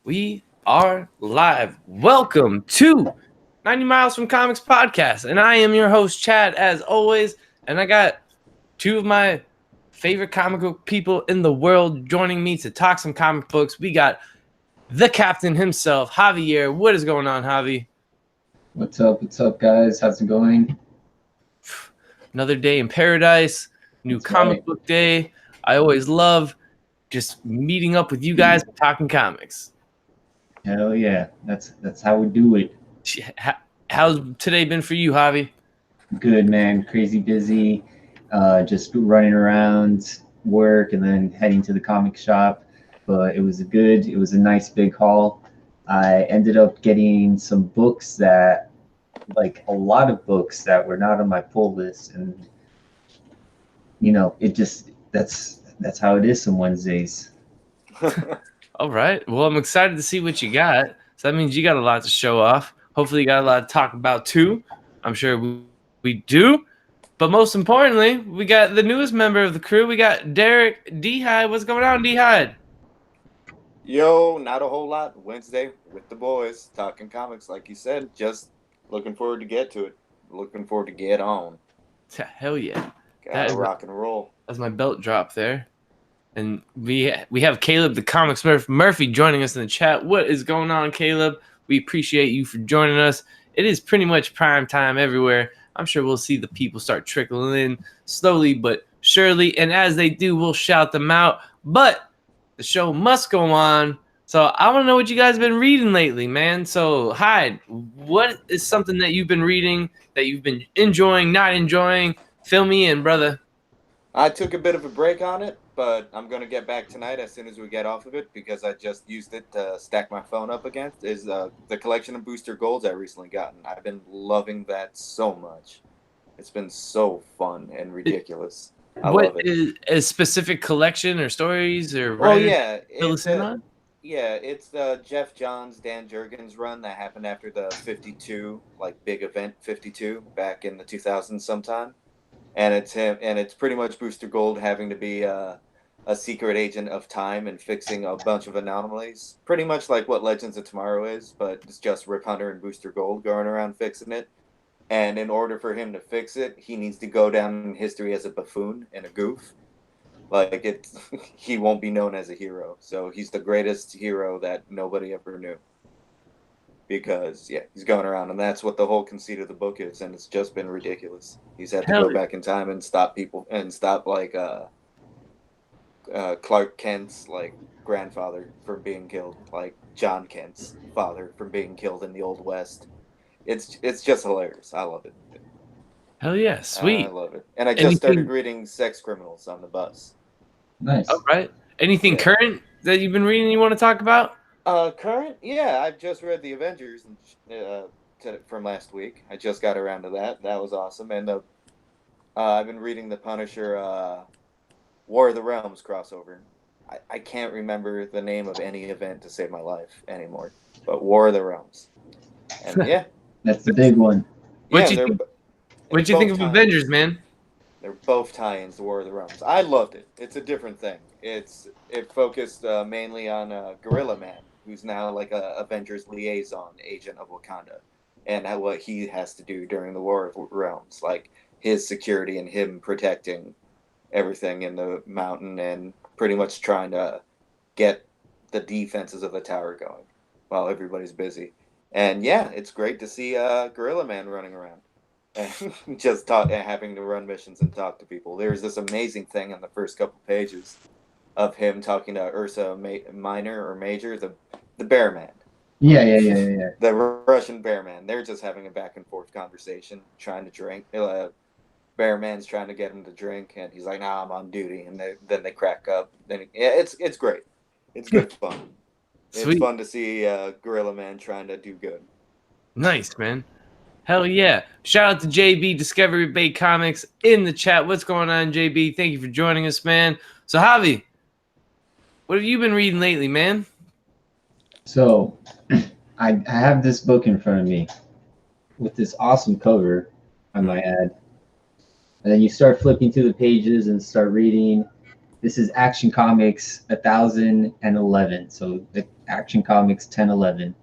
We are live. Welcome to 90 Miles from Comics podcast. And I am your host, Chad, as always. And I got two of my favorite comic book people in the world joining me to talk some comic books. We got the captain himself, Javier. What is going on, Javi? What's up? What's up, guys? How's it going? Another day in paradise, new That's comic right. book day. I always love just meeting up with you guys and talking comics. Hell yeah. That's how we do it. How's today been for you, Javi? Good, man. Crazy busy. Just running around work and then heading to the comic shop. But it was a nice big haul. I ended up getting some books that, like a lot of books that were not on my pull list. And, that's how it is some Wednesdays. All right. Well, I'm excited to see what you got. So that means you got a lot to show off. Hopefully, you got a lot to talk about too. I'm sure we do. But most importantly, we got the newest member of the crew. We got Derek D-Hide. What's going on, D-Hide? Yo, not a whole lot. Wednesday with the boys, talking comics, like you said. Just looking forward to get to it. Looking forward to get on. Hell yeah. Gotta rock and roll. That's my belt drop there. And we have Caleb, the Comics Murphy, joining us in the chat. What is going on, Caleb? We appreciate you for joining us. It is pretty much prime time everywhere. I'm sure we'll see the people start trickling in slowly but surely. And as they do, we'll shout them out. But the show must go on. So I want to know what you guys have been reading lately, man. So, Hyde, what is something that you've been reading, that you've been enjoying, not enjoying? Fill me in, brother. I took a bit of a break on it, but I'm going to get back tonight as soon as we get off of it because I just used it to stack my phone up against, is the collection of booster golds I recently gotten. I've been loving that so much. It's been so fun and ridiculous. I love it. Is a specific collection or stories or writers? It's the Jeff Johns, Dan Jurgens run that happened after the 52, like big event 52 back in the 2000s sometime. And it's him, and it's pretty much Booster Gold having to be a secret agent of time and fixing a bunch of anomalies. Pretty much like what Legends of Tomorrow is, but it's just Rip Hunter and Booster Gold going around fixing it. And in order for him to fix it, he needs to go down in history as a buffoon and a goof. Like he won't be known as a hero. So he's the greatest hero that nobody ever knew. Because he's going around, and that's what the whole conceit of the book is, and it's just been ridiculous. He's had to go back in time and stop people and stop like Clark Kent's like grandfather from being killed, like John Kent's father from being killed in the Old West. It's just hilarious. I love it. Hell yeah, sweet. I love it. And I just started reading Sex Criminals on the bus. Nice. All right. Anything current that you've been reading you want to talk about? Current? Yeah, I've just read the Avengers from last week. I just got around to that. That was awesome. And I've been reading the Punisher War of the Realms crossover. I can't remember the name of any event to save my life anymore. But War of the Realms. And yeah. That's the big one. What'd you think of Avengers, man? They're both tie-ins to War of the Realms. I loved it. It's a different thing. It focused mainly on Gorilla Man, who's now like a Avengers liaison agent of Wakanda, and what he has to do during the War of Realms, like his security and him protecting everything in the mountain and pretty much trying to get the defenses of the tower going while everybody's busy. And yeah, it's great to see Gorilla Man running around and just having to run missions and talk to people. There's this amazing thing in the first couple pages of him talking to Ursa Minor or Major, the bear man. Yeah. The Russian bear man. They're just having a back and forth conversation, trying to drink. Bear man's trying to get him to drink, and he's like, "Nah, I'm on duty." And then they crack up. It's great. It's good fun. Sweet. It's fun to see Gorilla Man trying to do good. Nice, man. Hell yeah. Shout out to JB, Discovery Bay Comics, in the chat. What's going on, JB? Thank you for joining us, man. So, Javi, what have you been reading lately, man? So, I have this book in front of me with this awesome cover, I might add. And then you start flipping through the pages and start reading. This is Action Comics 1011. So the Action Comics 1011.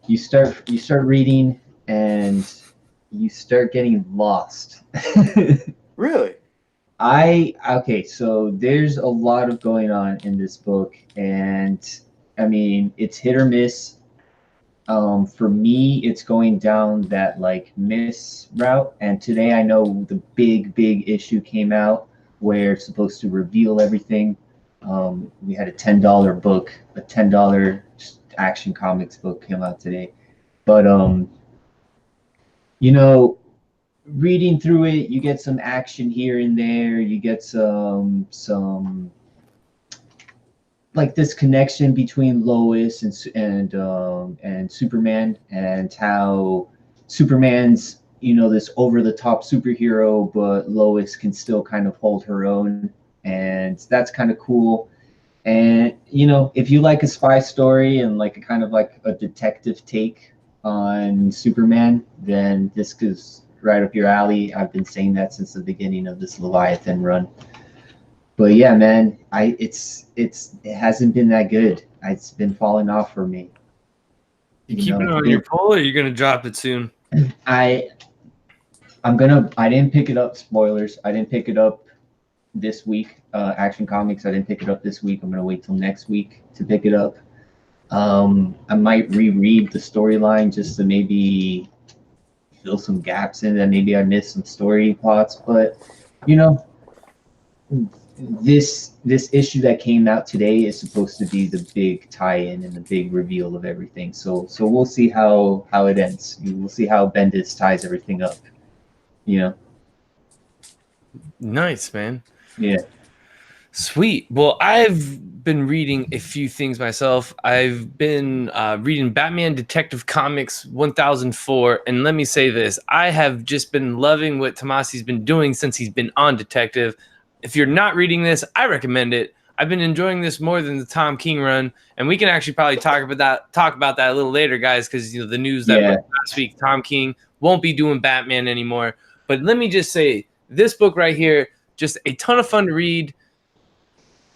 You start reading and you start getting lost. Really? Okay, so there's a lot of going on in this book, and I mean it's hit or miss. For me, it's going down that like miss route, and today I know the big issue came out where it's supposed to reveal everything. We had a $10 book, a $10 Action Comics book came out today, but you know, reading through it, you get some action here and there. You get some like this connection between Lois and Superman, and how Superman's this over the top superhero, but Lois can still kind of hold her own, and that's kind of cool. And if you like a spy story and like a kind of like a detective take on Superman, then this goes right up your alley. I've been saying that since the beginning of this Leviathan run. But yeah, man, it hasn't been that good. It's been falling off for me. You keeping it on your pull, or are you gonna drop it soon? I didn't pick it up. Spoilers. I didn't pick it up this week. Action Comics. I didn't pick it up this week. I'm gonna wait till next week to pick it up. I might reread the storyline just to maybe fill some gaps in that maybe I missed some story plots. But this issue that came out today is supposed to be the big tie-in and the big reveal of everything. So we'll see how it ends. We'll see how Bendis ties everything up. Nice, man. Yeah. Sweet. Well, I've been reading a few things myself. I've been reading Batman Detective Comics 1004, and let me say this: I have just been loving what Tomasi's been doing since he's been on Detective. If you're not reading this, I recommend it. I've been enjoying this more than the Tom King run, and we can actually probably talk about that a little later, guys, because the news that went last week, Tom King won't be doing Batman anymore. But let me just say, this book right here, just a ton of fun to read.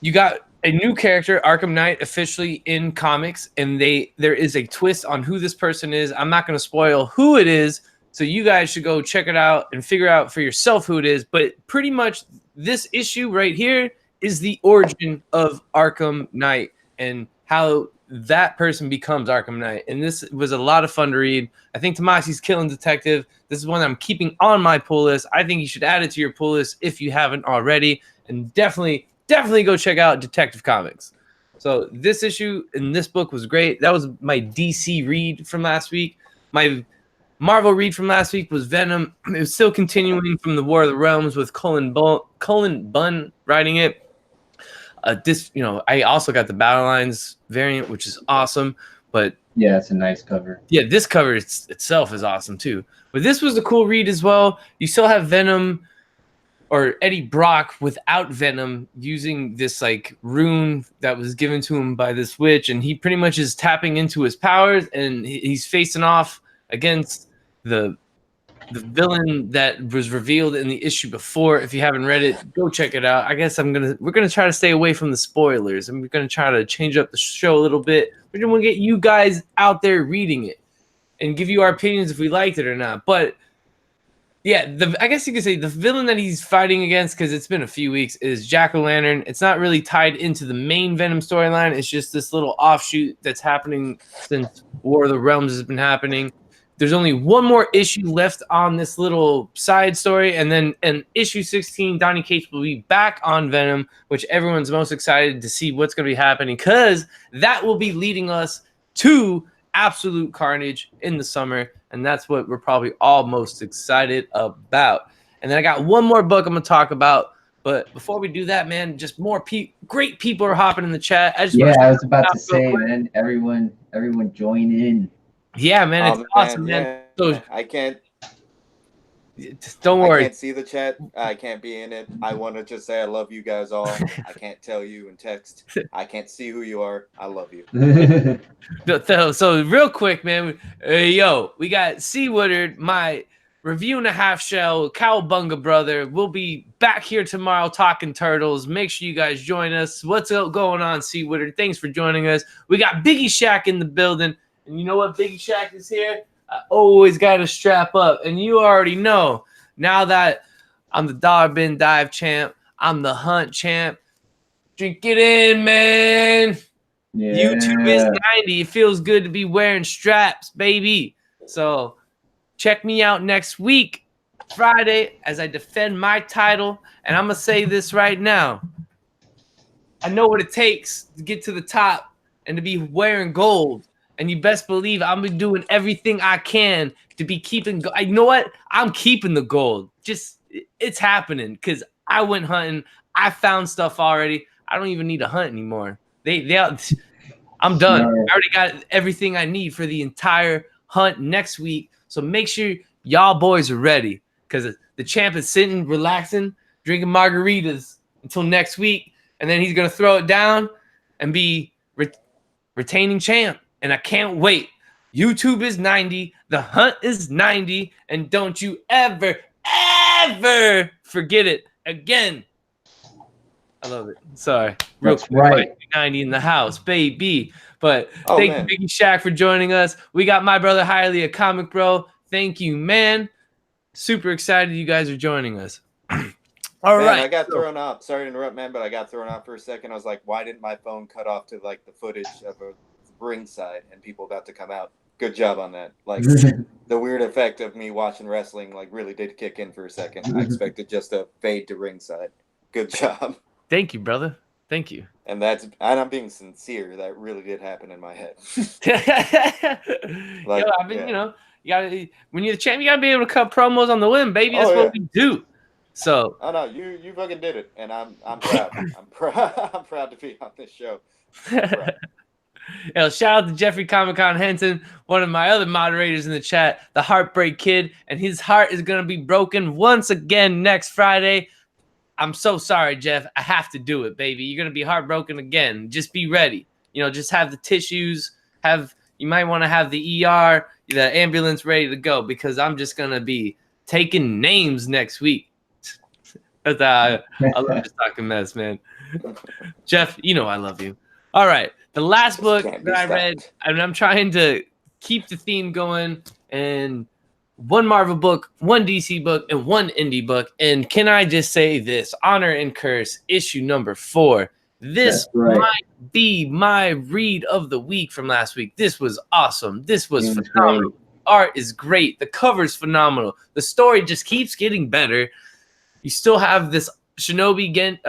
You got a new character, Arkham Knight, officially in comics, and there is a twist on who this person is. I'm not going to spoil who it is, so you guys should go check it out and figure out for yourself who it is. But pretty much this issue right here is the origin of Arkham Knight and how that person becomes Arkham Knight. And this was a lot of fun to read. I think Tomasi's killing Detective. This is one I'm keeping on my pull list. I think you should add it to your pull list if you haven't already. And definitely go check out Detective Comics. So this issue in this book was great. That was my DC read from last week. My Marvel read from last week was Venom. It was still continuing from the War of the Realms with Cullen Bunn writing it. I also got the Battle Lines variant, which is awesome. But yeah, it's a nice cover. Yeah, this cover itself is awesome too. But this was a cool read as well. You still have Venom or Eddie Brock without Venom using this like rune that was given to him by this witch, and he pretty much is tapping into his powers, and he's facing off against the villain that was revealed in the issue before. If you haven't read it, go check it out. I guess we're gonna try to stay away from the spoilers, and we're gonna try to change up the show a little bit. We're gonna get you guys out there reading it and give you our opinions if we liked it or not. But yeah, I guess you could say the villain that he's fighting against, because it's been a few weeks, is Jack-O-Lantern. It's not really tied into the main Venom storyline. It's just this little offshoot that's happening since War of the Realms has been happening. There's only one more issue left on this little side story, and then in issue 16, Donny Cates will be back on Venom, which everyone's most excited to see what's going to be happening, because that will be leading us to Absolute Carnage in the summer, and that's what we're probably all most excited about. And then I got one more book I'm going to talk about, but before we do that, man, just more great people are hopping in the chat. I was about to say, man, everyone join in. Yeah, man, it's awesome, man. Yeah. So I can't. Don't worry. I can't see the chat. I can't be in it. I want to just say I love you guys all. I can't tell you in text. I can't see who you are. I love you. So real quick, man. We got C. Woodard, my Review and a Half Shell, Cowabunga Brother. We'll be back here tomorrow talking Turtles. Make sure you guys join us. What's going on, Seawater? Thanks for joining us. We got Biggie Shack in the building. And you know what? Biggie Shack is here. I always got to strap up. And you already know, now that I'm the Dollar Bin Dive champ, I'm the Hunt champ. Drink it in, man. Yeah. YouTube is 90. It feels good to be wearing straps, baby. So check me out next week, Friday, as I defend my title. And I'm going to say this right now. I know what it takes to get to the top and to be wearing gold. And you best believe I'm been doing everything I can to be keeping. You know what? I'm keeping the gold. Just, it's happening because I went hunting. I found stuff already. I don't even need to hunt anymore. I'm done. No. I already got everything I need for the entire hunt next week. So make sure y'all boys are ready because the champ is sitting, relaxing, drinking margaritas until next week. And then he's going to throw it down and be retaining champ. And I can't wait. YouTube is 90. The hunt is 90. And don't you ever forget it again. I love it. Sorry. Real That's quick, right. 90 in the house, baby. But thank you, Biggie Shack, for joining us. We got my brother Highly, a comic bro. Thank you, man. Super excited you guys are joining us. All right. I got thrown off. Sorry to interrupt, man, but I got thrown off for a second. I was like, why didn't my phone cut off to like the footage of a ringside and people about to come out? Good job on that. Like the weird effect of me watching wrestling like really did kick in for a second. I expected just a fade to ringside. Good job. Thank you, brother. Thank you. And I'm being sincere. That really did happen in my head. Like, yo, I mean, you know, you gotta, when you're the champ, you gotta be able to cut promos on the whim, baby. That's what we do. So. Oh no, you fucking did it, and I'm proud. I'm proud to be on this show. Yo, shout out to Jeffrey Comic-Con Henson, one of my other moderators in the chat, the Heartbreak Kid, and his heart is gonna be broken once again next Friday. I'm so sorry, Jeff. I have to do it, baby. You're gonna be heartbroken again. Just be ready. You know, just have the tissues. You might want to have the ER, the ambulance ready to go because I'm just gonna be taking names next week. I love just talking mess, man. Jeff, you know I love you. All right, the last book that I read, and I'm trying to keep the theme going, and one Marvel book, one DC book, and one indie book. And can I just say this? Honor and Curse, issue number 4. This might be my read of the week from last week. This was awesome. This was phenomenal. Art is great. The cover's phenomenal. The story just keeps getting better. You still have this Shinobi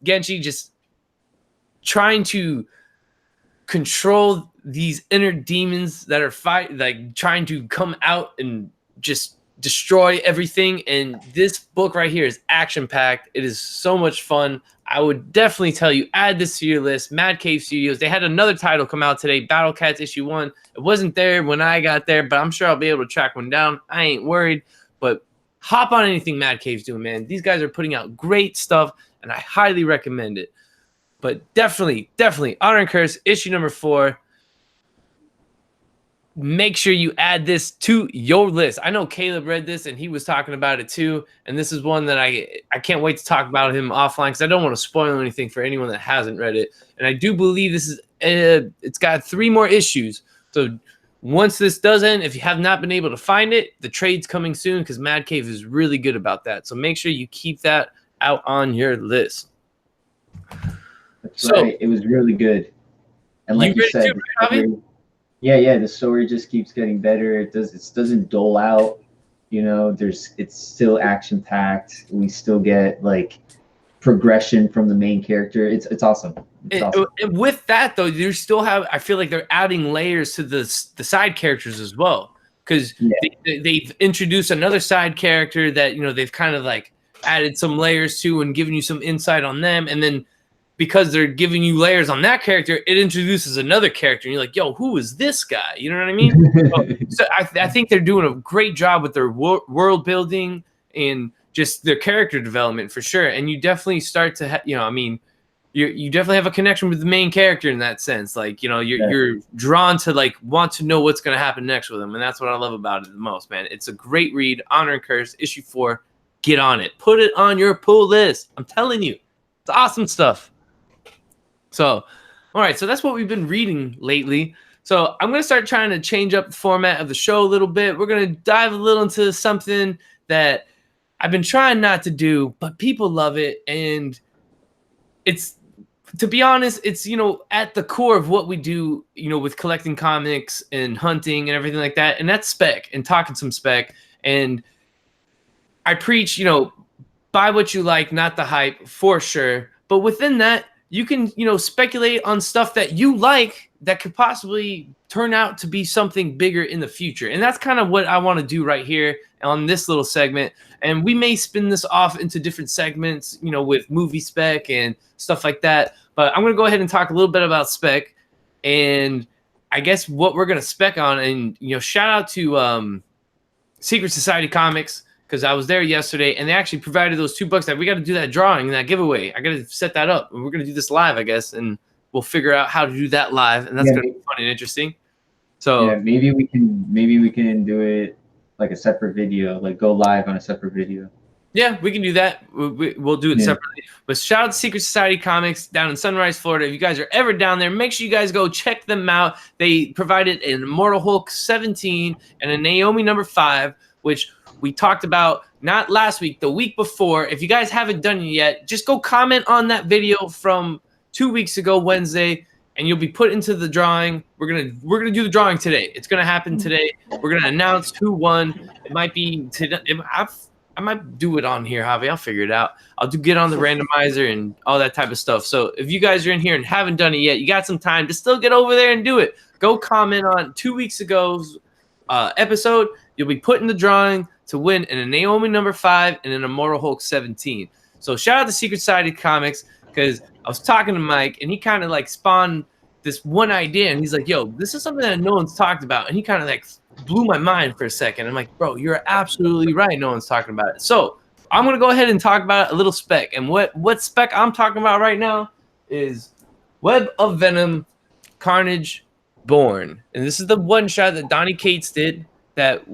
Genshi just trying to control these inner demons that are trying to come out and just destroy everything. And this book right here is action-packed. It is so much fun. I would definitely tell you, add this to your list. Mad Cave Studios. They had another title come out today, Battle Cats issue 1. It wasn't there when I got there, but I'm sure I'll be able to track one down. I ain't worried, but hop on anything Mad Cave's doing, man. These guys are putting out great stuff, and I highly recommend it. But definitely, Honor and Curse, issue number 4. Make sure you add this to your list. I know Caleb read this, and he was talking about it too. And this is one that I can't wait to talk about him offline because I don't want to spoil anything for anyone that hasn't read it. And I do believe this is it's got 3 more issues. So once this does end, if you have not been able to find it, the trade's coming soon because Mad Cave is really good about that. So make sure you keep that out on your list. That's right. It was really good. And like you said, the story just keeps getting better. It doesn't dull out. You know, it's still action packed. We still get like progression from the main character. It's awesome. Awesome. And with that though, you still have. I feel like they're adding layers to the side characters as well because they've introduced another side character that they've kind of like added some layers to and given you some insight on them, and then because they're giving you layers on that character, it introduces another character. And you're like, yo, who is this guy? You know what I mean? so I think they're doing a great job with their world building and just their character development for sure. And you definitely start to, you definitely have a connection with the main character in that sense. Like, you know, you're drawn to like want to know what's going to happen next with him, and that's what I love about it the most, man. It's a great read. Honor and Curse, issue 4. Get on it. Put it on your pull list. I'm telling you, it's awesome stuff. So, all right, so that's what we've been reading lately. So I'm going to start trying to change up the format of the show a little bit. We're going to dive a little into something that I've been trying not to do, but people love it. And it's, to be honest, it's, you know, at the core of what we do, you know, with collecting comics and hunting and everything like that. And that's Spec and talking some Spec. And I preach, you know, buy what you like, not the hype, for sure. But within that, you can, you know, speculate on stuff that you like that could possibly turn out to be something bigger in the future. And that's kind of what I want to do right here on this little segment. And we may spin this off into different segments, you know, with movie Spec and stuff like that. But I'm going to go ahead and talk a little bit about Spec and I guess what we're going to spec on. And, you know, shout out to Secret Society Comics, because I was there yesterday, and they actually provided those 2 books that we got to do that drawing and that giveaway. I got to set that up, and we're going to do this live, I guess, and we'll figure out how to do that live, and that's going to be fun and interesting. So yeah, maybe we can do it like a separate video, like go live on a separate video. Yeah, we can do that. We'll do it separately. But shout out to Secret Society Comics down in Sunrise, Florida. If you guys are ever down there, make sure you guys go check them out. They provided an Immortal Hulk 17 and a Naomi number 5, which we talked about not last week, the week before. If you guys haven't done it yet, just go comment on that video from 2 weeks ago, Wednesday, and you'll be put into the drawing. We're gonna do the drawing today. It's gonna happen today. We're gonna announce who won. It might be today. I might do it on here, Javi. I'll figure it out. I'll get on the randomizer and all that type of stuff. So if you guys are in here and haven't done it yet, you got some time to still get over there and do it. Go comment on 2 weeks ago's episode. You'll be put in the drawing to win in a Naomi number 5 and an Immortal Hulk 17. So shout out to Secret Society Comics, because I was talking to Mike and he kind of like spawned this one idea, and he's like, yo, this is something that no one's talked about. And he kind of like blew my mind for a second. I'm like, bro, you're absolutely right. No one's talking about it. So I'm going to go ahead and talk about a little Spec. And what Spec I'm talking about right now is Web of Venom, Carnage, Born. And this is the one shot that Donny Cates did that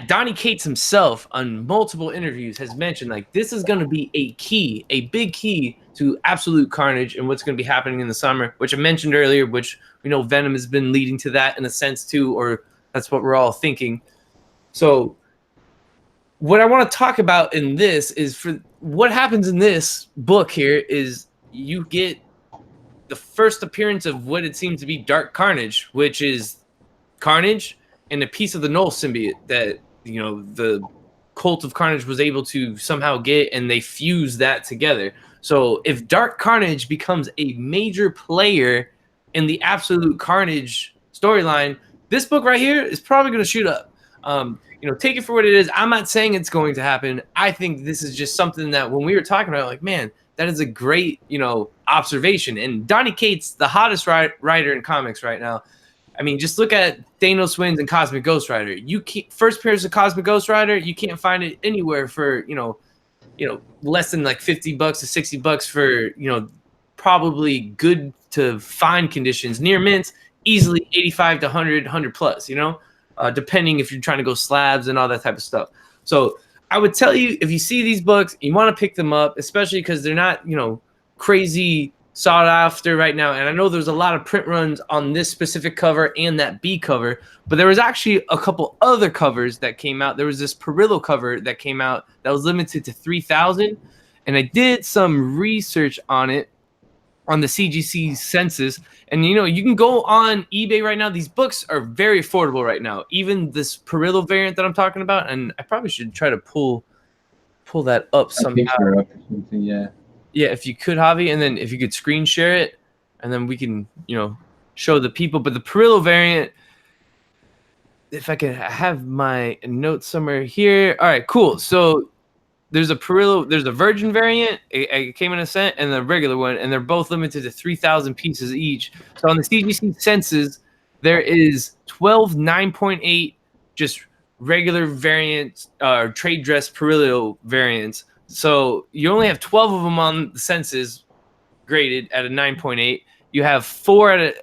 Donny Cates himself on multiple interviews has mentioned, like, this is going to be a big key to absolute carnage and what's going to be happening in the summer, which I mentioned earlier, which we know Venom has been leading to that in a sense too, or that's what we're all thinking. So what I want to talk about in this is, for what happens in this book here is you get the first appearance of what it seems to be Dark Carnage, which is Carnage and a piece of the Null symbiote that, you know, the Cult of Carnage was able to somehow get, and they fuse that together. So if Dark Carnage becomes a major player in the Absolute Carnage storyline, this book right here is probably going to shoot up. You know, take it for what it is. I'm not saying it's going to happen. I think this is just something that when we were talking about, like, man, that is a great, you know, observation. And Donny Cates, the hottest writer in comics right now. I mean, just look at Thanos Wins and Cosmic Ghost Rider. First appearance of Cosmic Ghost Rider, you can't find it anywhere for, you know, less than like $50 to $60 for, you know, probably good to fine conditions, near mint, easily 85 to 100 plus, you know, depending if you're trying to go slabs and all that type of stuff. So I would tell you, if you see these books, you want to pick them up, especially because they're not, you know, crazy sought after right now. And I know there's a lot of print runs on this specific cover and that B cover, but there was actually a couple other covers that came out. There was this Perillo cover that came out that was limited to 3,000. And I did some research on it on the CGC census. And, you know, you can go on eBay right now. These books are very affordable right now. Even this Perillo variant that I'm talking about. And I probably should try to pull that up somehow. Yeah. Yeah, if you could, Javi, and then if you could screen share it, and then we can, you know, show the people. But the Perillo variant, if I can have my notes somewhere here. All right, cool. So there's a Perillo, there's a Virgin variant. It came in a cent, and the regular one, and they're both limited to 3,000 pieces each. So on the CGC census, there is 12 9.8 just regular variants, trade dress Perillo variants. So you only have 12 of them on the census graded at a 9.8. You have 4 at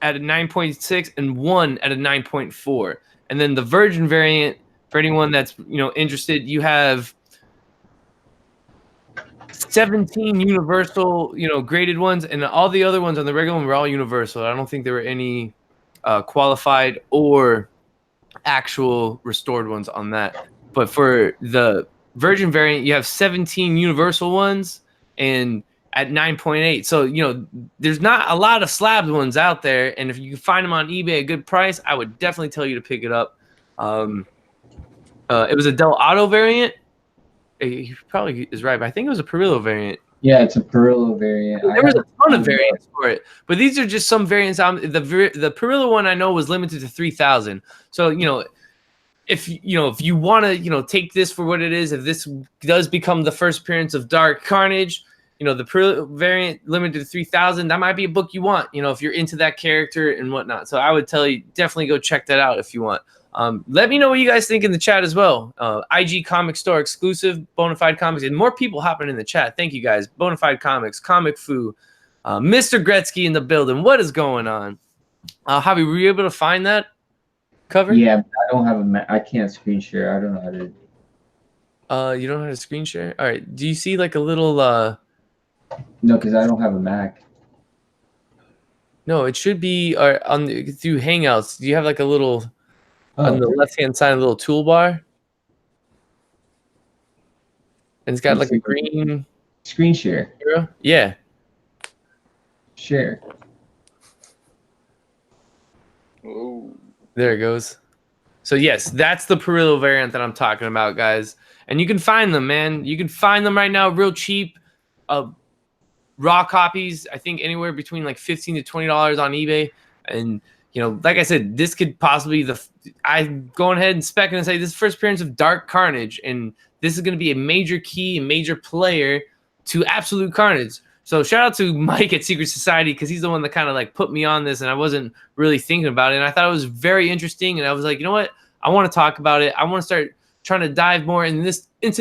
a 9.6 and 1 at a 9.4. And then the Virgin variant, for anyone that's interested, you have 17 universal graded ones, and all the other ones on the regular one were all universal. I don't think there were any qualified or actual restored ones on that. But for the Virgin variant, you have 17 universal ones and at 9.8. So, there's not a lot of slabbed ones out there. And if you can find them on eBay at a good price, I would definitely tell you to pick it up. It was a Del Auto variant. He probably is right, but I think it was a Perillo variant. Yeah, it's a Perillo variant. There was a ton of variants for it, but these are just some variants. The Perillo one I know was limited to 3,000. So if you want to take this for what it is, if this does become the first appearance of Dark Carnage, the Perillo variant limited to 3,000, that might be a book you want. If you're into that character and whatnot. So I would tell you definitely go check that out if you want. Let me know what you guys think in the chat as well. IG Comic Store exclusive, Bonafide Comics, and more people hopping in the chat. Thank you guys. Bonafide Comics, Comic Fu, Mr. Gretzky in the building. What is going on? Javi, were you able to find that cover? Yeah, I don't have I can't screen share. I don't know how to. You don't know how to screen share? All right. Do you see like a little? No, because I don't have a Mac. No, it should be through Hangouts. Do you have like a little? On the left-hand side, a little toolbar. And it's got like a green... Screen share. Arrow? Yeah. Share. Ooh. There it goes. So, yes, that's the Perillo variant that I'm talking about, guys. And you can find them, man. You can find them right now real cheap. Raw copies, I think anywhere between like $15 to $20 on eBay. And... like I said, this could possibly I'm going ahead and spec and say this is the first appearance of Dark Carnage, and this is going to be a major key and major player to Absolute Carnage. So shout out to Mike at Secret Society, because he's the one that kind of like put me on this, and I wasn't really thinking about it, and I thought it was very interesting, and I was like, you know what, I want to talk about it. I want to start trying to dive more into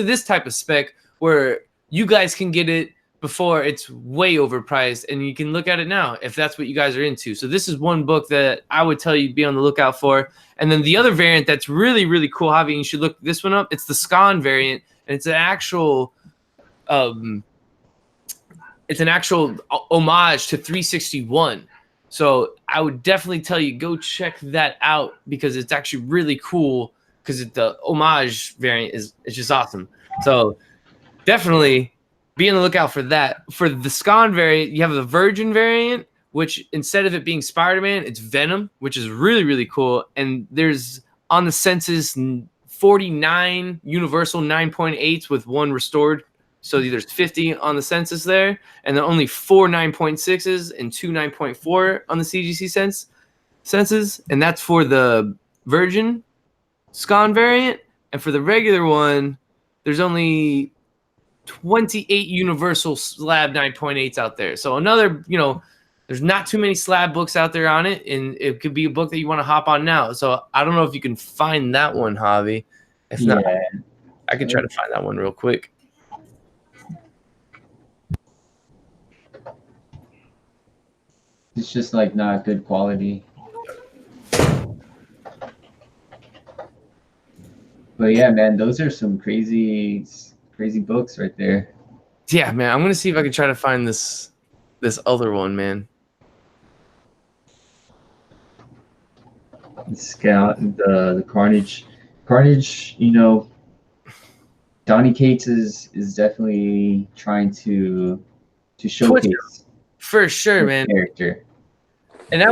this type of spec where you guys can get it before it's way overpriced, and you can look at it now if that's what you guys are into. So this is one book that I would tell you to be on the lookout for. And then the other variant that's really, really cool, Javi, you should look this one up. It's the Scon variant, and it's an actual homage to 361. So I would definitely tell you, go check that out, because it's actually really cool, because the homage variant is just awesome. So definitely be on the lookout for that. For the Scon variant, you have the Virgin variant, which instead of it being Spider-Man, it's Venom, which is really, really cool. And there's on the census 49 universal 9.8s with 1 restored. So there's 50 on the census there, and then only 4 9.6s and 2 9.4 on the CGC census. And that's for the Virgin Scon variant. And for the regular one, there's only 28 universal slab 9.8s out there. So another, there's not too many slab books out there on it, and it could be a book that you want to hop on now. So I don't know if you can find that one, Javi. If not, I can try to find that one real quick. It's just like not good quality. But yeah, man, those are some crazy books right there. Yeah, man, I'm gonna see if I can try to find this other one, man. Scout, the Carnage, Donny Cates is definitely trying to showcase for sure, man. Character. And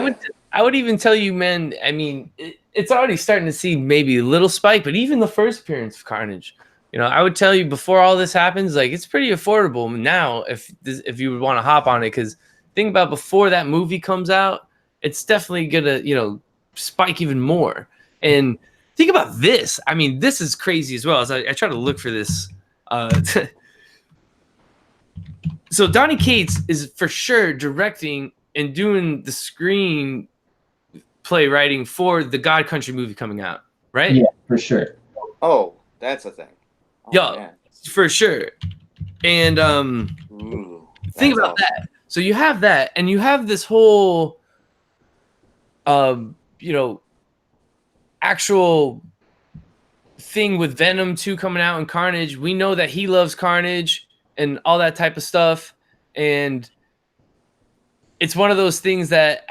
I would even tell you, man. I mean, it's already starting to see maybe a little spike, but even the first appearance of Carnage, I would tell you before all this happens, like it's pretty affordable now if you would want to hop on it. Because think about before that movie comes out, it's definitely gonna spike even more. And think about this. I mean, this is crazy as well. As I try to look for this. So Donny Cates is for sure directing and doing the screen play writing for the God Country movie coming out, right? Yeah, for sure. Oh, that's a thing. Oh, Yo, man. for sure. And Ooh, think that's about awesome. that. So you have that, and you have this whole, you know, actual thing with Venom 2 coming out and Carnage. We know that he loves Carnage and all that type of stuff. And it's one of those things that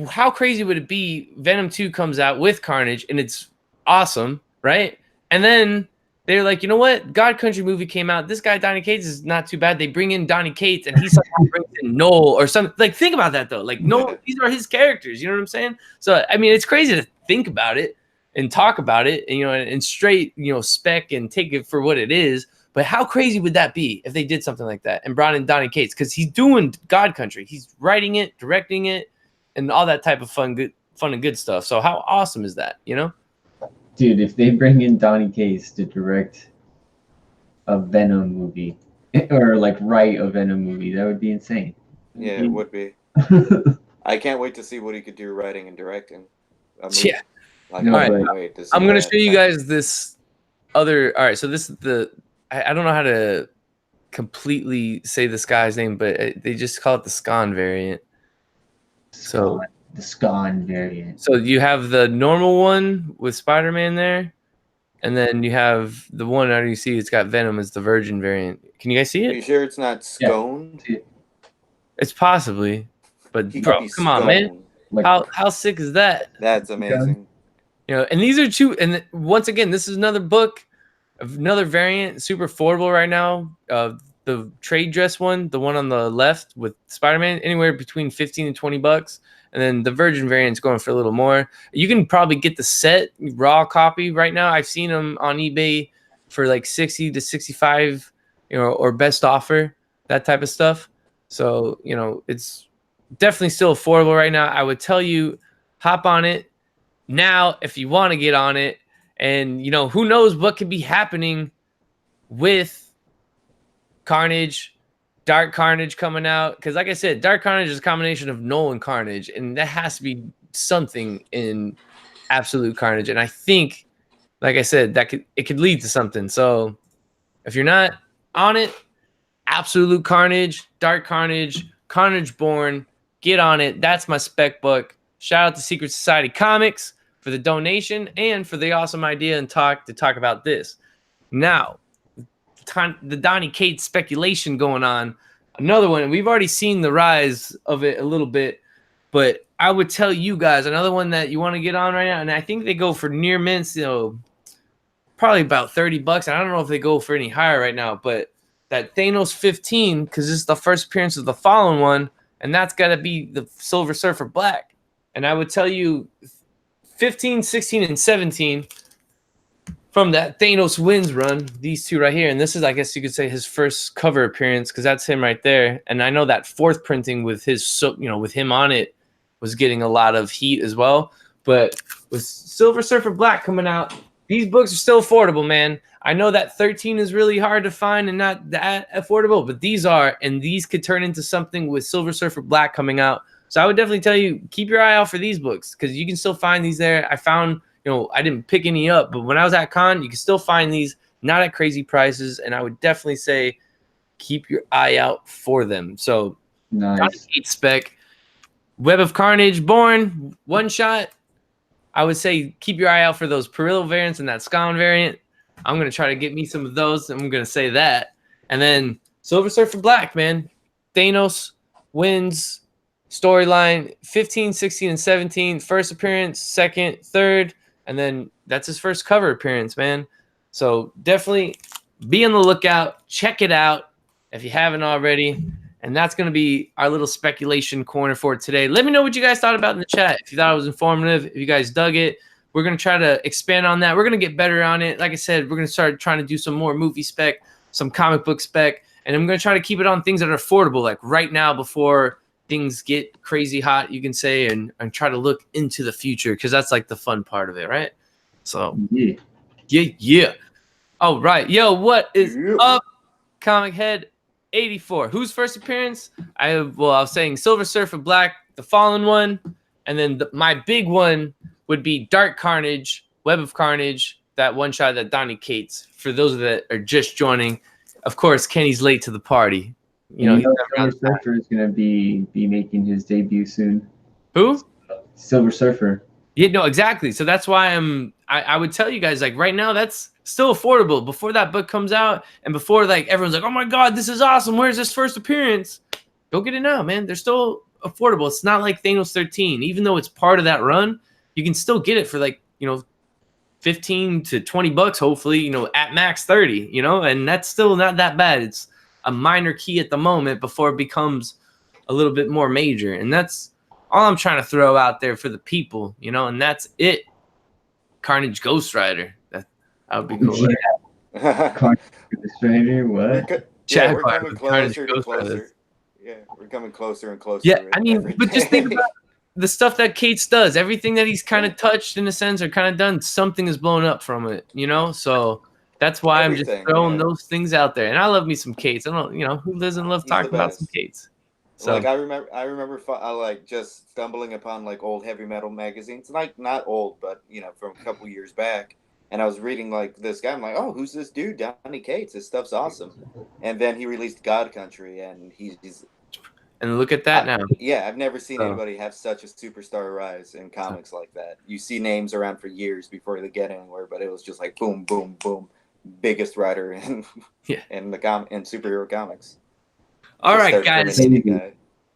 how crazy would it be? Venom 2 comes out with Carnage and it's awesome, right? And then they're like, you know what? God Country movie came out. This guy, Donny Cates, is not too bad. They bring in Donny Cates and he somehow brings in Noel or something. Like, think about that though. Like, no, these are his characters. You know what I'm saying? So, I mean, it's crazy to think about it and talk about it, and, you know, and straight, you know, spec and take it for what it is. But how crazy would that be if they did something like that and brought in Donny Cates? Because he's doing God Country. He's writing it, directing it, and all that type of fun and good stuff. So how awesome is that, you know? Dude, if they bring in Donny Cates to direct a Venom movie, or like write a Venom movie, that would be insane. Yeah, it would be. I can't wait to see what he could do writing and directing. Yeah. Like, No, I but- can't wait to see I'm going to that. show you guys this other. All right. So this is I don't know how to completely say this guy's name, but they just call it the Scon variant. So the Scon variant. So you have the normal one with Spider-Man there, and then you have the one out you see it's got Venom as the Virgin variant. Can you guys see Are it? you sure it's not Scone? It's possibly, but He bro, could be come on, man. Scone. Like, How sick is that? That's amazing. You know, and these are two. And once again, this is another book, another variant, super affordable right now. The trade dress one, the one on the left with Spider-Man, anywhere between $15 and $20. And then the Virgin variant's going for a little more. You can probably get the set raw copy right now. I've seen them on eBay for like 60 to 65, you know, or best offer, that type of stuff. So, you know, it's definitely still affordable right now. I would tell you, hop on it now if you want to get on it. And, you know, who knows what could be happening with Carnage, Dark Carnage coming out. Because like I said, Dark Carnage is a combination of Noel and Carnage. And that has to be something in Absolute Carnage. And I think, like I said, it could lead to something. So if you're not on it, Absolute Carnage, Dark Carnage, Carnage Born, get on it. That's my spec book. Shout out to Secret Society Comics for the donation and for the awesome idea and talk about this. Now, the Donny Cates speculation going on. Another one, we've already seen the rise of it a little bit, but I would tell you guys another one that you want to get on right now, and I think they go for near mints, you know, probably about $30. And I don't know if they go for any higher right now, but that Thanos 15, because this is the first appearance of the fallen one, and that's got to be the Silver Surfer Black. And I would tell you 15, 16, and 17 from that Thanos Wins run, these two right here. And this is, I guess you could say, his first cover appearance, because that's him right there. And I know that fourth printing with his, you know, with him on it was getting a lot of heat as well. But with Silver Surfer Black coming out, these books are still affordable, man. I know that 13 is really hard to find and not that affordable, but these are, and these could turn into something with Silver Surfer Black coming out. So I would definitely tell you, keep your eye out for these books, because you can still find these there. I found, you know, I didn't pick any up, but when I was at con, you can still find these, not at crazy prices, and I would definitely say keep your eye out for them. So, nice. Spec, Web of Carnage, Born, one shot. I would say keep your eye out for those Perillo variants and that Scon variant. I'm going to try to get me some of those. I'm going to say that. And then Silver Surfer Black, man. Thanos Wins storyline 15, 16, and 17. First appearance, second, third. And then that's his first cover appearance, man. So definitely be on the lookout. Check it out if you haven't already. And that's going to be our little speculation corner for today. Let me know what you guys thought about in the chat. If you thought it was informative, if you guys dug it, we're going to try to expand on that. We're going to get better on it. Like I said, we're going to start trying to do some more movie spec, some comic book spec, and I'm going to try to keep it on things that are affordable, like right now before things get crazy hot, you can say, and try to look into the future, because that's like the fun part of it, right? So, yeah. All right. Yo, what is up, Comic Head 84? Whose first appearance? I was saying Silver Surfer Black, the Fallen one, and then my big one would be Dark Carnage, Web of Carnage, that one shot that Donnie Cates. For those that are just joining, of course, Kenny's late to the party. You know, Silver Surfer is gonna be making his debut soon. Who? Silver Surfer. Yeah, no, exactly. So that's why I would tell you guys, like, right now, that's still affordable. Before that book comes out, and before like everyone's like, oh my god, this is awesome. Where's this first appearance? Go get it now, man. They're still affordable. It's not like Thanos 13. Even though it's part of that run, you can still get it for like, 15 to 20 bucks, hopefully, at max 30, and that's still not that bad. It's a minor key at the moment before it becomes a little bit more major. And that's all I'm trying to throw out there for the people, and that's it. Carnage Ghost Rider. That would be cool. Yeah. Carnage Ghost Rider, what? Yeah, we're coming closer to closer. Yeah, we're coming closer and closer. Yeah, I mean, but just think about the stuff that Cates does. Everything that he's kind of touched, in a sense, or kind of done, something is blown up from it, So that's why I'm just throwing those things out there. And I love me some Cates. I don't, who doesn't love talking about some Cates? So like I remember like just stumbling upon like old heavy metal magazines, like not old, but from a couple years back. And I was reading like this guy. I'm like, oh, who's this dude, Donnie Cates? This stuff's awesome. And then he released God Country, and he's and look at that now. Yeah, I've never seen anybody have such a superstar rise in comics like that. You see names around for years before they get anywhere, but it was just like boom, boom, boom, biggest writer in in superhero comics. All right, guys.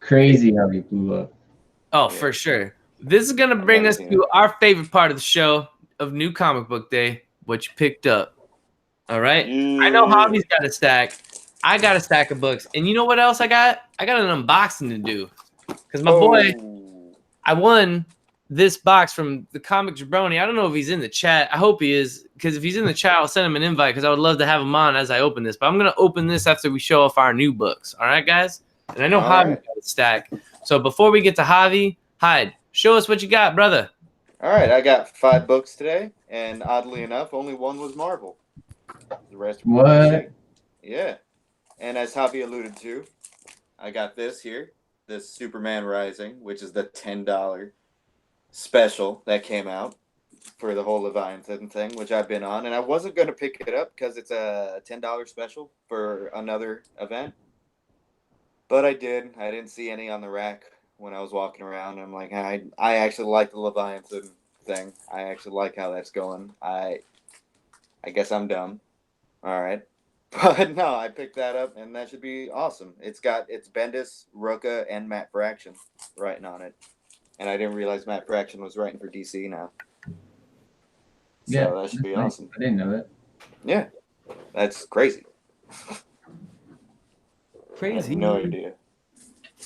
Crazy how he blew up. Oh, for sure. This is gonna bring us to our favorite part of the show of New Comic Book Day. What you picked up. All right. I know Javi's got a stack. I got a stack of books. And you know what else I got? I got an unboxing to do. Because my boy, I won this box from the Comic Jabroni. I don't know if he's in the chat. I hope he is. Because if he's in the chat, I'll send him an invite because I would love to have him on as I open this. But I'm going to open this after we show off our new books. All right, guys? And I know Javi's got a stack. So before we get to Javi, Hyde, show us what you got, brother. All right, I got 5 books today. And oddly enough, only one was Marvel. The rest were what? Yeah. And as Javi alluded to, I got this here, this Superman Rising, which is the $10 special that came out for the whole Leviathan thing, which I've been on. And I wasn't going to pick it up because it's a $10 special for another event. But I did. I didn't see any on the rack when I was walking around. I'm like, I actually like the Leviathan thing. I actually like how that's going. I guess I'm dumb. All right. But no, I picked that up, and that should be awesome. It's Bendis, Rucka, and Matt Fraction writing on it. And I didn't realize Matt Fraction was writing for DC now. So that should be awesome. I didn't know that. Yeah. That's crazy. Crazy. I have no idea.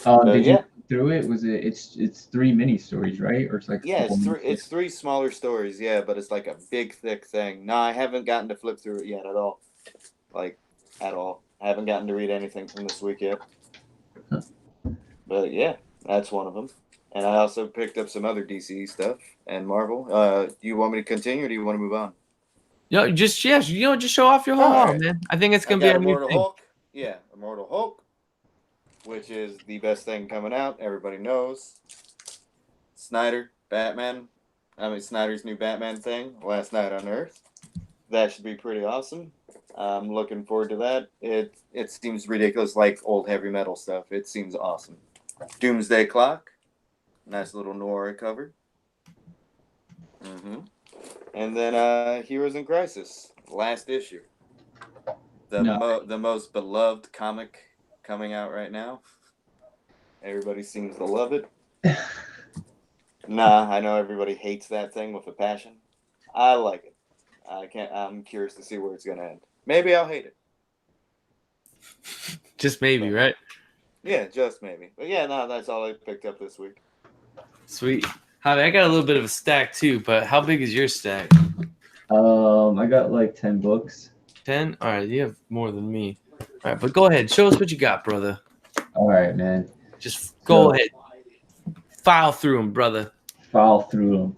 Did you through it? Was it's 3 mini stories, right? Or it's like it's 3 smaller stories, but it's like a big thick thing. No, I haven't gotten to flip through it yet at all. Like at all. I haven't gotten to read anything from this week yet. But yeah, that's one of them. And I also picked up some other DC stuff and Marvel. Do you want me to continue or do you want to move on? Just show off your whole haul, man. I think it's gonna be a new thing. Hulk. Yeah, Immortal Hulk, which is the best thing coming out. Everybody knows. Snyder's new Batman thing, Last Night on Earth. That should be pretty awesome. I'm looking forward to that. It seems ridiculous, like old heavy metal stuff. It seems awesome. Doomsday Clock, nice little noir cover. And then Heroes in Crisis, last issue. The most beloved comic coming out right now. Everybody seems to love it. Nah, I know everybody hates that thing with a passion. I like it. I'm curious to see where it's gonna end. Maybe I'll hate it. Just maybe, right? Yeah, just maybe. But yeah, no, that's all I picked up this week. Sweet. Javi, I got a little bit of a stack too, but how big is your stack? I got like 10 books. 10? All right, you have more than me. All right, but go ahead. Show us what you got, brother. All right, man. Just go ahead. File through them, brother. File through them.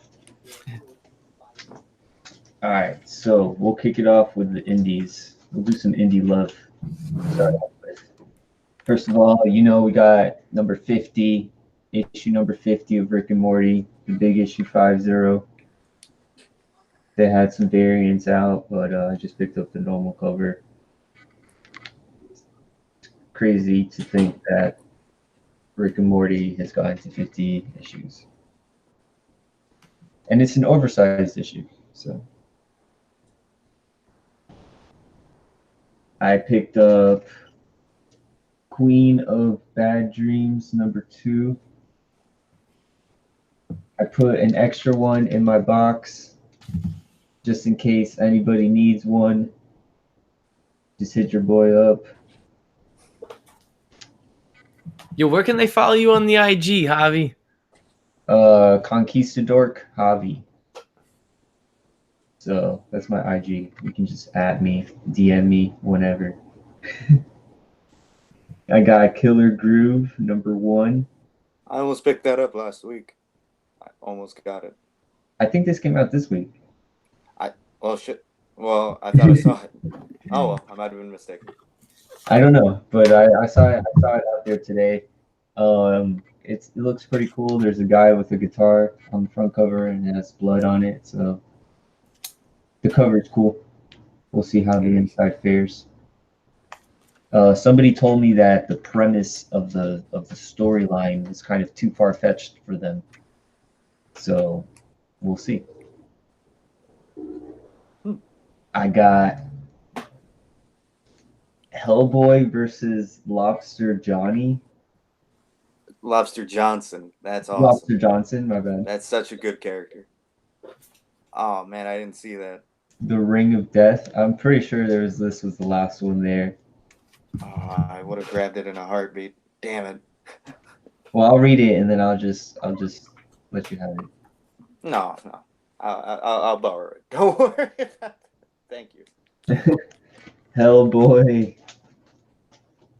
All right, so we'll kick it off with the indies. We'll do some indie love. Start off with. First of all, we got number 50, issue number 50 of Rick and Morty, the big issue 50. They had some variants out, but I just picked up the normal cover. Crazy to think that Rick and Morty has gotten to 50 issues. And it's an oversized issue, so. I picked up Queen of Bad Dreams #2. I put an extra one in my box just in case anybody needs one. Just hit your boy up. Yo, where can they follow you on the IG, Javi? Conquistador Javi. So that's my IG. You can just add me, DM me whenever. I got Killer Groove #1. I almost picked that up last week. I almost got it. I think this came out this week. Well, shit. Well, I thought I saw it. Oh, well, I might have been mistaken. I don't know, but I saw it. I saw it out there today. It looks pretty cool. There's a guy with a guitar on the front cover, and it has blood on it. So the cover is cool. We'll see how the inside fares. Somebody told me that the premise of the storyline was kind of too far fetched for them. So we'll see. I got Hellboy versus Lobster Johnny. Lobster Johnson. That's awesome. Lobster Johnson, my bad. That's such a good character. Oh man, I didn't see that. The Ring of Death. I'm pretty sure this was the last one there. Oh, I would have grabbed it in a heartbeat. Damn it. Well, I'll read it and then I'll just let you have it. No. I'll borrow it. Don't worry about it. Thank you. Hellboy.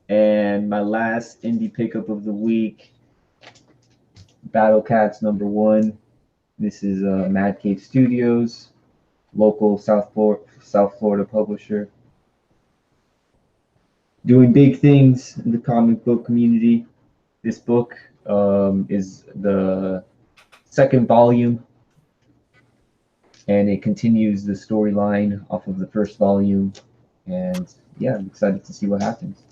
And my last indie pickup of the week, Battle Cats #1. This is Mad Cave Studios, local South Florida publisher. Doing big things in the comic book community. This book is the second volume, and it continues the storyline off of the first volume. And yeah, I'm excited to see what happens.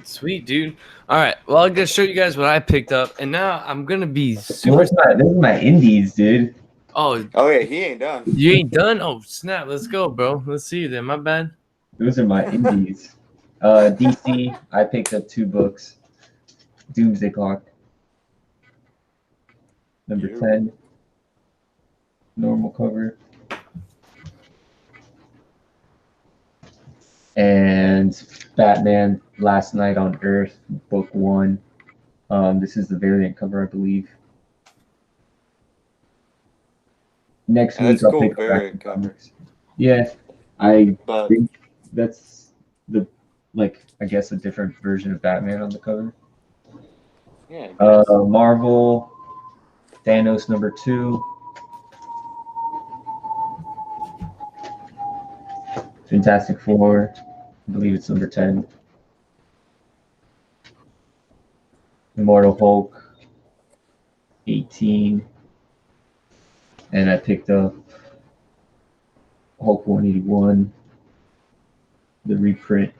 Sweet, dude. All right. Well, I'm going to show you guys what I picked up. And now I'm going to be super. This is my indies, dude. Oh yeah, he ain't done. You ain't done? Oh, snap. Let's go, bro. Let's see you then. My bad. Those are my indies. DC, I picked up 2 books. Doomsday Clock. #10. Normal cover. And Batman Last Night on Earth, book 1. This is the variant cover, I believe. Next week That's I'll cool, pick up variant Action cover. Comics. Yeah, I But think that's I guess a different version of Batman on the cover. yeah, I guess. Marvel, Thanos #2. Fantastic Four, I believe it's #10. Immortal Hulk, 18. And I picked up Hulk 181, the reprint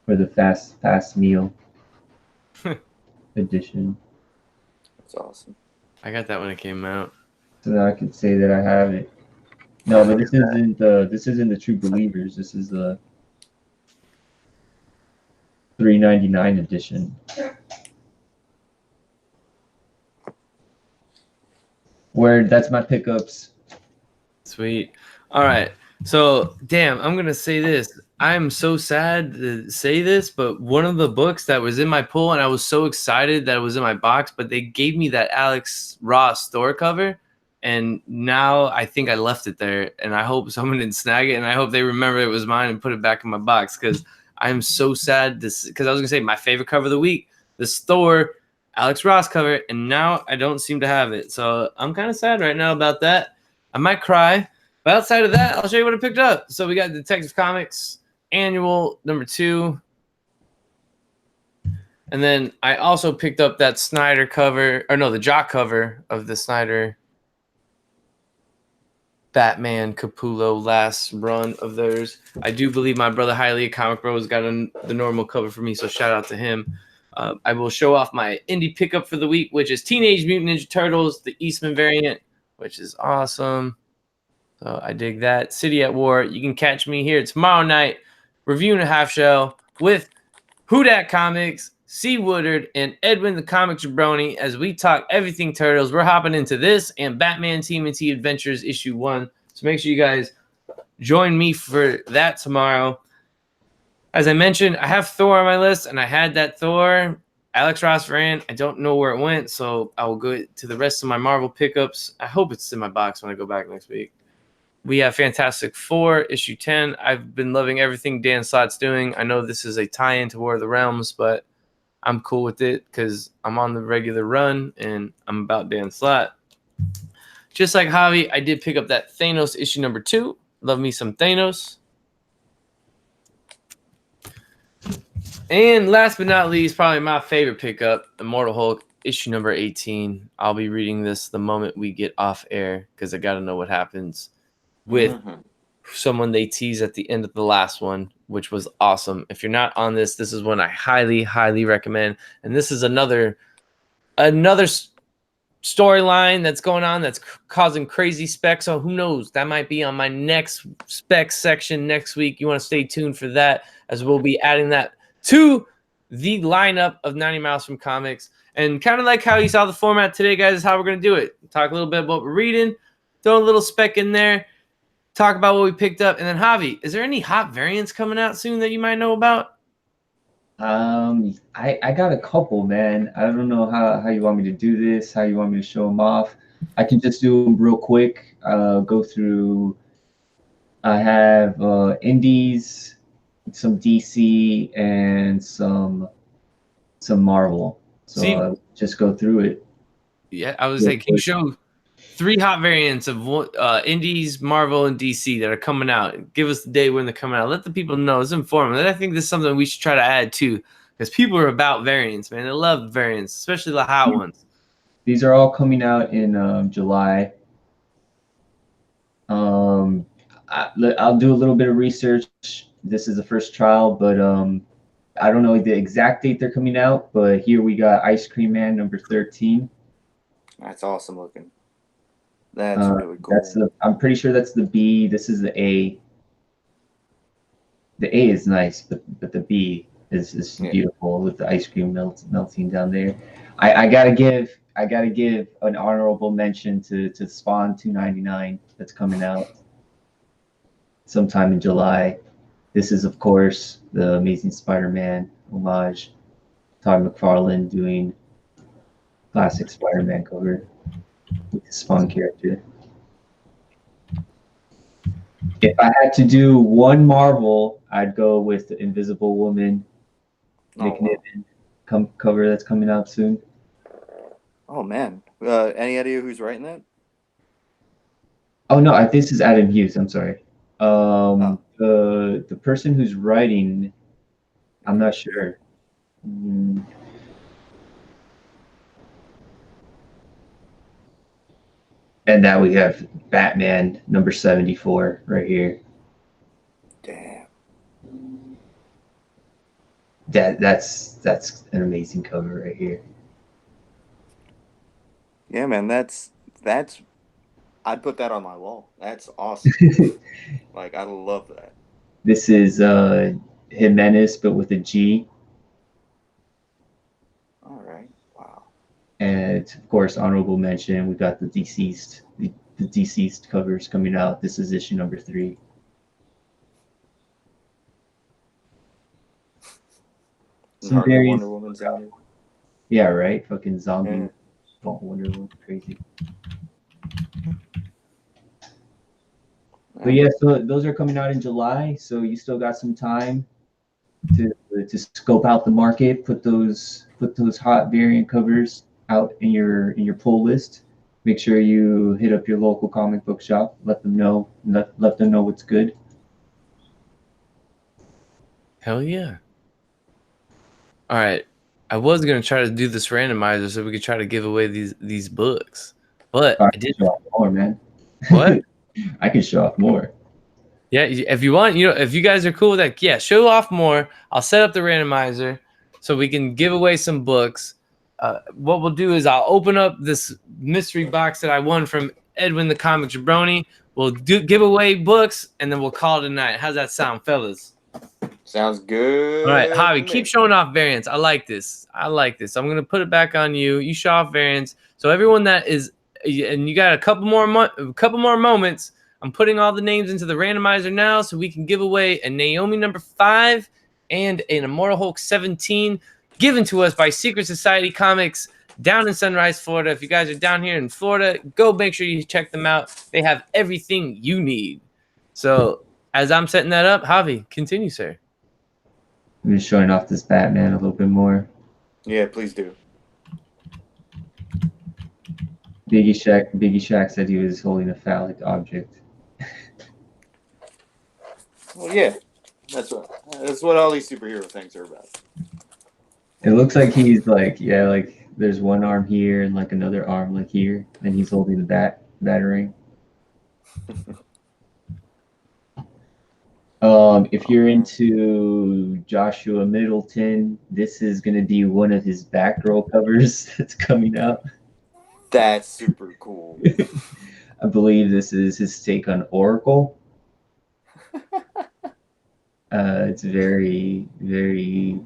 for the Fast Meal edition. That's awesome. I got that when it came out. So now I can say that I have it. No, but this isn't the True Believers. This is the $3.99 edition. Where that's my pickups. Sweet. All right. So, damn, I'm going to say this. I'm so sad to say this, but one of the books that was in my pull, and I was so excited that it was in my box, but they gave me that Alex Ross store cover, and now I think I left it there, and I hope someone didn't snag it, and I hope they remember it was mine and put it back in my box, because I'm so sad, because I was going to say my favorite cover of the week, the store, Alex Ross cover, and now I don't seem to have it, so I'm kind of sad right now about that. I might cry. But outside of that, I'll show you what I picked up. So we got Detective Comics Annual #2. And then I also picked up that Snyder cover, or no, the Jock cover of the Snyder Batman Capullo last run of theirs. I do believe my brother Highly Comic Bro has got the normal cover for me, so shout out to him. I will show off my indie pickup for the week, which is Teenage Mutant Ninja Turtles, the Eastman variant, which is awesome. So I dig that. City at War. You can catch me here tomorrow night reviewing a half shell with Who Dat Comics, C. Woodard, and Edwin the Comic Jabroni as we talk everything Turtles. We're hopping into this and Batman TMNT Adventures issue 1. So make sure you guys join me for that tomorrow. As I mentioned, I have Thor on my list, and I had that Thor. Alex Ross variant. I don't know where it went, so I will go to the rest of my Marvel pickups. I hope it's in my box when I go back next week. We have Fantastic Four, issue 10. I've been loving everything Dan Slott's doing. I know this is a tie-in to War of the Realms, but I'm cool with it because I'm on the regular run, and I'm about Dan Slott. Just like Javi, I did pick up that Thanos issue number 2. Love me some Thanos. And last but not least, probably my favorite pickup, Immortal Hulk, issue number 18. I'll be reading this the moment we get off air because I got to know what happens with someone they tease at the end of the last one, which was awesome. If you're not on this, this is one I highly, highly recommend. And this is another storyline that's going on that's causing crazy Spec. So who knows? That might be on my next Spec section next week. You want to stay tuned for that, as we'll be adding that to the lineup of 90 Miles from Comics. And kind of like how you saw the format today, guys, is how we're going to do it. Talk a little bit about what we're reading, throw a little Spec in there, talk about what we picked up. And then, Javi, is there any hot variants coming out soon that you might know about? I got a couple, man. I don't know how you want me to do this, how you want me to show them off. I can just do them real quick. Go through. I have Indies, some DC, and some Marvel. So just go through it. Yeah, I was saying, can you show 3 hot variants of Indies, Marvel, and DC that are coming out? Give us the day when they're coming out. Let the people know. It's informative. I think this is something we should try to add too, because people are about variants, man. They love variants, especially the hot ones. These are all coming out in July. I'll do a little bit of research. This is the first trial, but I don't know the exact date they're coming out. But here we got Ice Cream Man number 13. That's awesome looking. That's really cool. I'm pretty sure that's the B. This is the A. The A is nice, but the B is beautiful with the ice cream melting down there. I gotta give an honorable mention to Spawn 299 that's coming out sometime in July. This is, of course, the Amazing Spider-Man homage. Todd McFarlane doing classic Spider-Man cover with the Spawn character. If I had to do one Marvel, I'd go with the Invisible Woman, Nick Niven cover that's coming out soon. Oh man, any idea who's writing that? Oh no, this is Adam Hughes. I'm sorry. The person who's writing, I'm not sure. And now we have Batman number 74 right here. Damn. That's an amazing cover right here. Yeah, man, that's I'd put that on my wall. That's awesome. Like, I love that. This is Jimenez, but with a G. All right. Wow. And of course, honorable mention, we got the deceased covers coming out. This is issue number 3. Some variants. Wonder Woman's out. Yeah, right. Fucking zombie. Wonder Woman, crazy. But yeah, so those are coming out in July. So you still got some time to scope out the market. Put those hot variant covers out in your pull list. Make sure you hit up your local comic book shop. Let them know. Let them know what's good. Hell yeah! All right, I was gonna try to do this randomizer so we could try to give away these books, but I I can did. show off more, man. What? I can show off more. Yeah, if you want, if you guys are cool with that, yeah, show off more. I'll set up the randomizer so we can give away some books. What we'll do is I'll open up this mystery box that I won from Edwin the Comic Jabroni. We'll give away books, and then we'll call it a night. How's that sound, fellas? Sounds good. All right, Javi, to keep me. showing off variants. I like this. I'm gonna put it back on you. You show off variants. So everyone that is, and you got a couple more moments. I'm putting all the names into the randomizer now, so we can give away a Naomi number 5 and an Immortal Hulk 17, given to us by Secret Society Comics down in Sunrise, Florida. If you guys are down here in Florida, go make sure you check them out. They have everything you need. So as I'm setting that up, Javi, continue, sir. I'm just showing off this Batman a little bit more. Yeah, please do. Biggie Shaq said he was holding a phallic object. Well, yeah, that's what all these superhero things are about. It looks like he's like, yeah, like there's one arm here and like another arm like here, and he's holding the battering. If you're into Joshua Middleton, this is gonna be one of his Batgirl covers that's coming out. That's super cool. I believe this is his take on Oracle. It's very, very,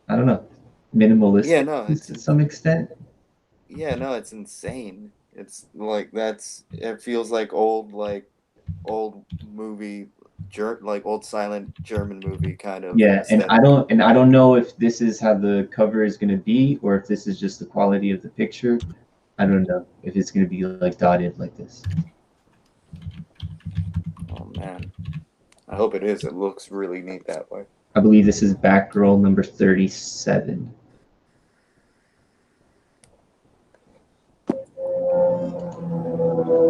I don't know, minimalistic. Yeah, no, it's to some extent. Yeah, no, it's insane. It's like it feels like old movie, like old silent German movie kind of. Yeah, and aesthetic. I don't know if this is how the cover is going to be, or if this is just the quality of the picture. I don't know if it's going to be like dotted like this. Oh man, I hope it is. It looks really neat that way. I believe this is Batgirl number 37.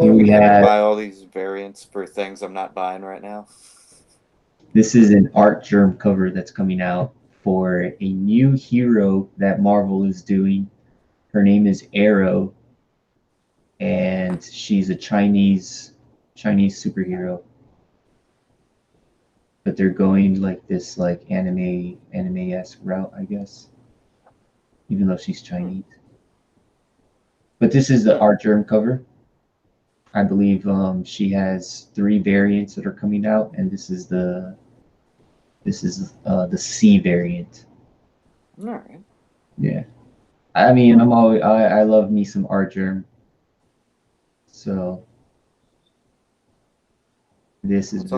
Here we have. Buy all these variants for things I'm not buying right now. This is an art germ cover that's coming out for a new hero that Marvel is doing. Her name is Arrow, and she's a Chinese superhero. But they're going like this like anime-esque route, I guess. Even though she's Chinese. But this is the art germ cover. I believe she has 3 variants that are coming out, and this is the C variant. All right. Yeah, I mean, I love me some art germ. So this is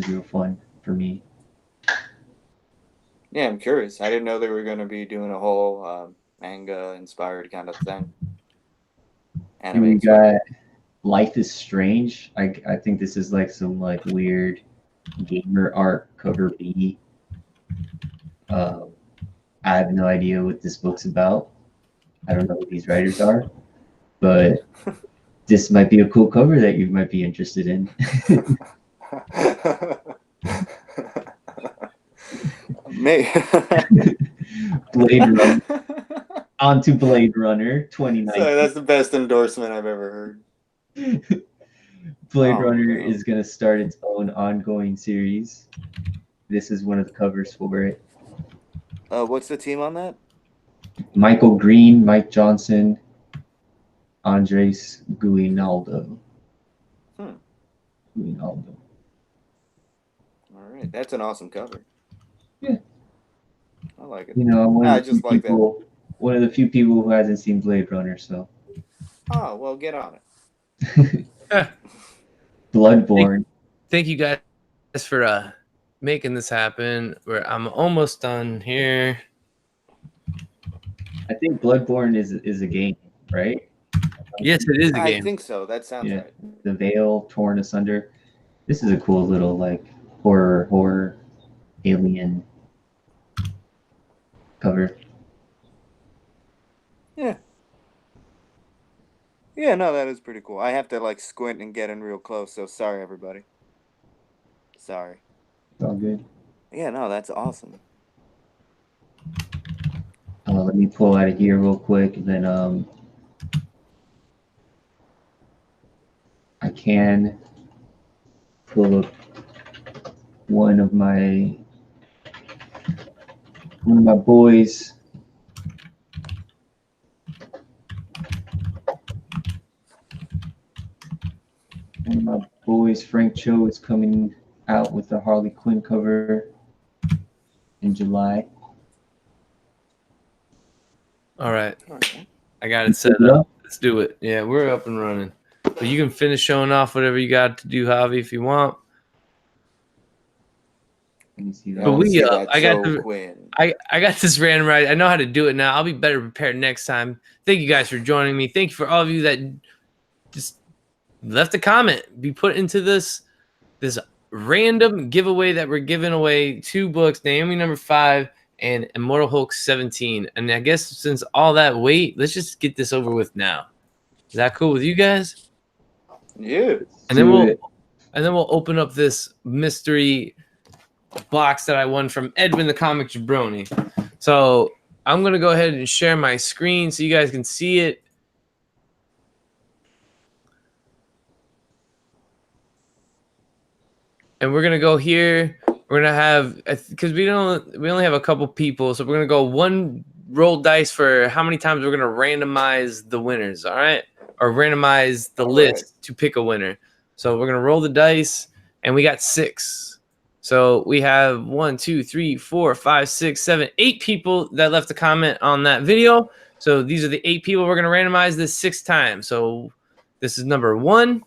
real fun for me. Yeah, I'm curious. I didn't know they were going to be doing a whole manga inspired kind of thing. And we got Life is Strange. I think this is like some like weird gamer art cover B. I have no idea what this book's about. I don't know who these writers are, but this might be a cool cover that you might be interested in. Blade Runner. On to Blade Runner 2019. So that's the best endorsement I've ever heard. Blade Runner is going to start its own ongoing series. This is one of the covers for it. What's the team on that? Michael Green, Mike Johnson, Andres Guinaldo. Guinaldo. All right, that's an awesome cover. Yeah, I like it. You know, I just like that. One of the few people who hasn't seen Blade Runner, so. Oh well, get on it. Bloodborne. Thank you guys for making this happen. I'm almost done here. I think Bloodborne is a game, right? Yes, it is a game. I think so. That sounds right. The veil torn asunder. This is a cool little like horror alien cover. Yeah. Yeah, no, that is pretty cool. I have to like squint and get in real close, so sorry everybody. Sorry. It's all good. Yeah, no, that's awesome. Let me pull out of here real quick, and then I can pull up one of my boys. One of my boys, Frank Cho, is coming out with the Harley Quinn cover in July. All right. Okay. I got it set up. Let's do it. Yeah, we're up and running. But you can finish showing off whatever you got to do, Javi, if you want. Let me see that. But we, see I that got Joe Quinn. I got this randomized. I know how to do it now. I'll be better prepared next time. Thank you guys for joining me. Thank you for all of you that just left a comment. Be put into this random giveaway that we're giving away 2 books, Naomi #5 and Immortal Hulk 17. And I guess since all that wait, let's just get this over with now. Is that cool with you guys? Yeah. And then we'll open up this mystery box that I won from Edwin the Comic Jabroni. So I'm gonna go ahead and share my screen so you guys can see it. And we're gonna go here. We're gonna have, because we only have a couple people, so we're gonna go 1 roll dice for how many times we're gonna randomize the winners. All right, or randomize the list to pick a winner. So we're gonna roll the dice, and we got 6. So we have 1, 2, 3, 4, 5, 6, 7, 8 people that left a comment on that video. So these are the 8 people we're gonna randomize this 6 times. So this is number 1.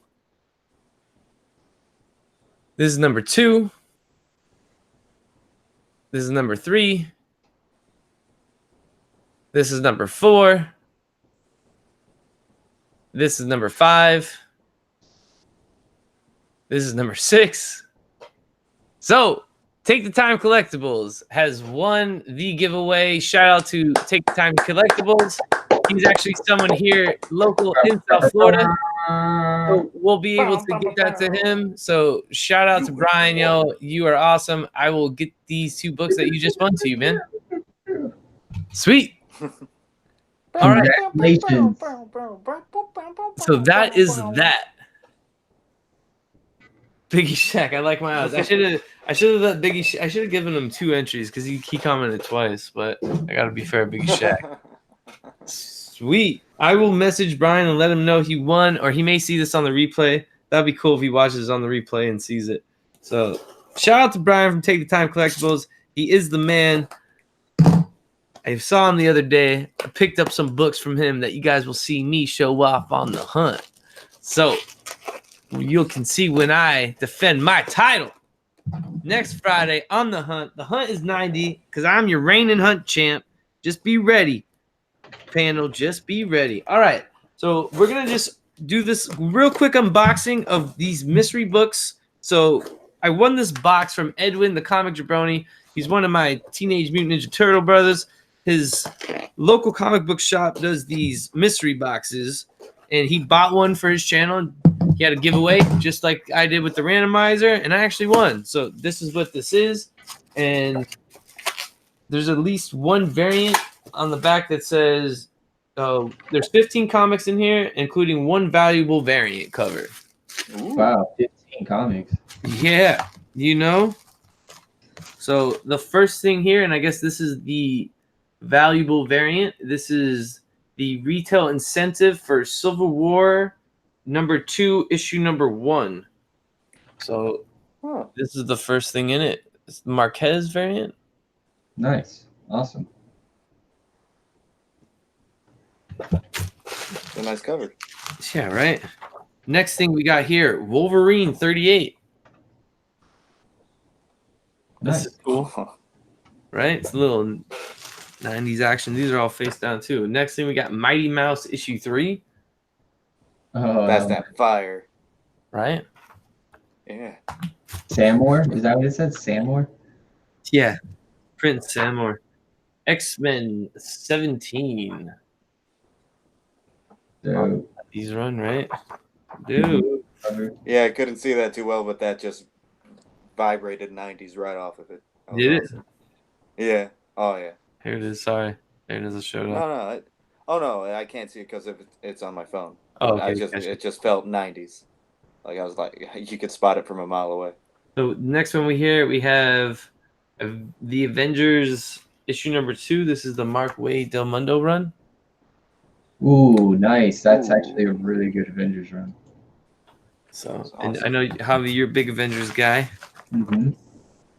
This is number 2. This is number 3. This is number 4. This is number 5. This is number 6. So, Take the Time Collectibles has won the giveaway. Shout out to Take the Time Collectibles. He's actually someone here local in South Florida. So we'll be able to get that to him. So shout out to Brian, yo. You are awesome. I will get these 2 books that you just won to you, man. Sweet. All right. Congratulations. So that is that. Biggie Shack. I like my odds. I should have let Biggie. I should have given him 2 entries because he commented twice. But I gotta be fair, Biggie Shack. Sweet. I will message Brian and let him know he won, or he may see this on the replay. That'd be cool if he watches on the replay and sees it. So shout out to Brian from Take the Time Collectibles. He is the man. I saw him the other day. I picked up some books from him that you guys will see me show off on the hunt. So you can see when I defend my title next Friday on the hunt. The hunt is 90 because I'm your reigning hunt champ. Just be ready. Panel, just be ready. All right, so we're gonna just do this real quick unboxing of these mystery books. So I won this box from Edwin the Comic Jabroni. He's one of my Teenage Mutant Ninja Turtle brothers. His local comic book shop does these mystery boxes, and he bought one for his channel. He had a giveaway just like I did with the randomizer, and I actually won. So this is what this is, and there's at least 1 variant on the back that says there's 15 comics in here, including 1 valuable variant cover. Ooh. Wow, 15 comics. Yeah, you know. So the first thing here, and I guess this is the valuable variant. This is the retail incentive for Civil War #2, issue #1. So this is the first thing in it. It's the Marquez variant. Nice. Awesome. It's a nice cover. Yeah, right. Next thing we got here, Wolverine 38. This is cool, right? It's a little 90s action. These are all face down too. Next thing we got Mighty Mouse issue 3. That's that fire. Right? Yeah. Samor? Is that what it said? Samor? Yeah. Prince Samor. X-Men 17. So, These run, right? Dude. Yeah, I couldn't see that too well, but that just vibrated 90s right off of it. Did it? Yeah. Oh, yeah. Here it is. Sorry. There it is. It showed No, up. no. Oh no, I can't see it because it's on my phone. Oh, But okay. Gotcha. it just felt 90s. Like I was like, you could spot it from a mile away. So next one we have the Avengers issue number 2. This is the Mark Waid Del Mundo run. Ooh, nice. That's Ooh. actually a really good Avengers run. So, That's and awesome. I know Javi, you're a big Avengers guy. Mm-hmm.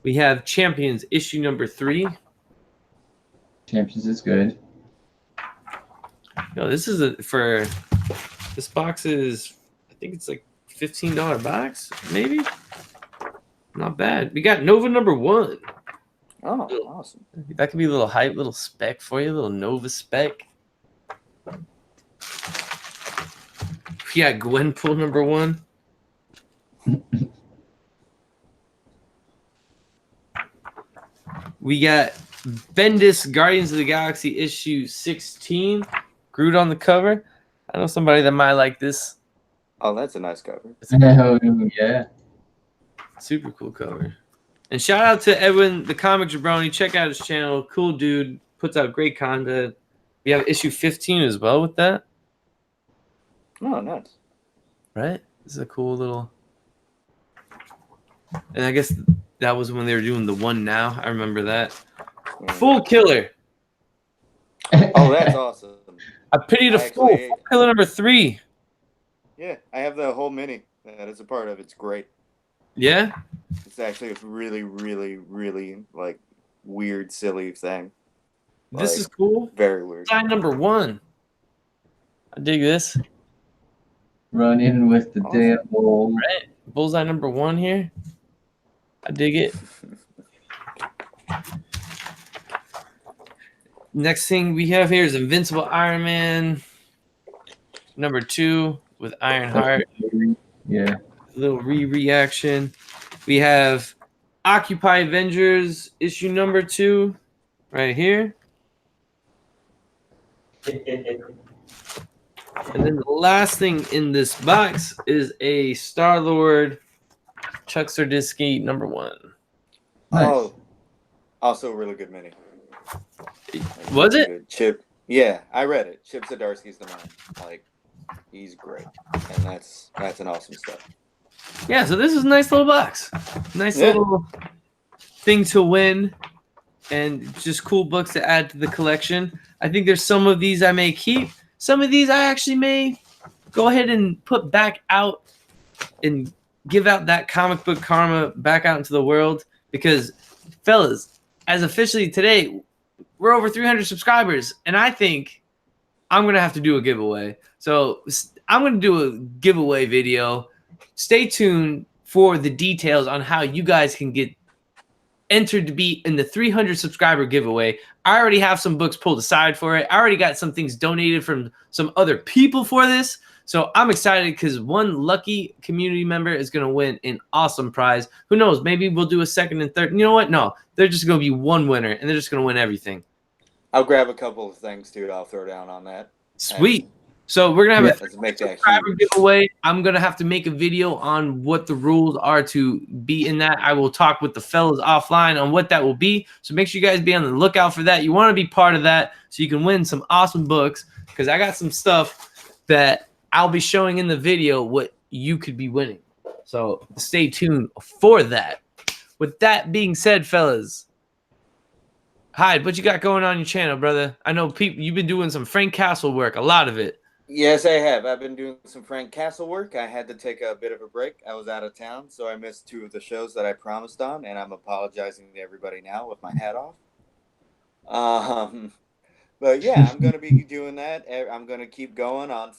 We have Champions issue number 3. Champions is good. No, this is this box is, I think it's like $15 box, maybe. Not bad. We got Nova number 1. Oh, awesome. That could be a little hype, little spec for you, a little Nova spec. We got Gwenpool number 1. We got Bendis Guardians of the Galaxy issue 16. Groot on the cover. I know somebody that might like this. Oh, that's a nice cover. It's a Oh, yeah. super cool cover. And shout out to Edwin, the comic jabroni. Check out his channel. Cool dude. Puts out great content. We have issue 15 as well with that. Oh, nice. Right? This is a cool little... And I guess that was when they were doing the one now. I remember that. Full Killer. Oh, that's awesome. I pity the fool. Full Killer number 3. Yeah, I have the whole mini that it's a part of. It's great. Yeah? It's actually a really, really, really like weird, silly thing. This Like, is cool. Very weird. Sign number 1. I dig this. Run in with the Awesome. damn bull. Right? Bullseye number 1 here. I dig it. Next thing we have here is Invincible Iron Man number 2 with Ironheart. Yeah. A little reaction. We have Occupy Avengers issue number 2 right here. And then the last thing in this box is a Star-Lord Chuck Sardisky number 1. Nice. Oh, also a really good mini. Was it? Good. Chip. Yeah, I read it. Chip Zdarsky's the man. Like, he's great, and that's an awesome stuff. Yeah, so this is a nice little box. Nice Yeah. little thing to win, and just cool books to add to the collection. I think there's some of these I may keep. Some of these I actually may go ahead and put back out and give out that comic book karma back out into the world, because, fellas, as officially today, we're over 300 subscribers, and I think I'm going to have to do a giveaway. So I'm going to do a giveaway video. Stay tuned for the details on how you guys can get entered to be in the 300 subscriber giveaway. I already have some books pulled aside for it. I already got some things donated from some other people for this. So I'm excited because one lucky community member is going to win an awesome prize. Who knows? Maybe we'll do a second and third. You know what? No, they're just going to be one winner, and they're just going to win everything. I'll grab a couple of things too. I'll throw down on that. Sweet. So we're going to have Let's make that subscriber huge. giveaway. I'm going to have to make a video on what the rules are to be in that. I will talk with the fellas offline on what that will be. So make sure you guys be on the lookout for that. You want to be part of that so you can win some awesome books, because I got some stuff that I'll be showing in the video what you could be winning. So stay tuned for that. With that being said, fellas, Hyde, what you got going on your channel, brother? I know people, you've been doing some Frank Castle work, a lot of it. Yes, I have. I've been doing some Frank Castle work. I had to take a bit of a break. I was out of town, so I missed 2 of the shows that I promised on, and I'm apologizing to everybody now with my hat off. But yeah, I'm going to be doing that. I'm going to keep going on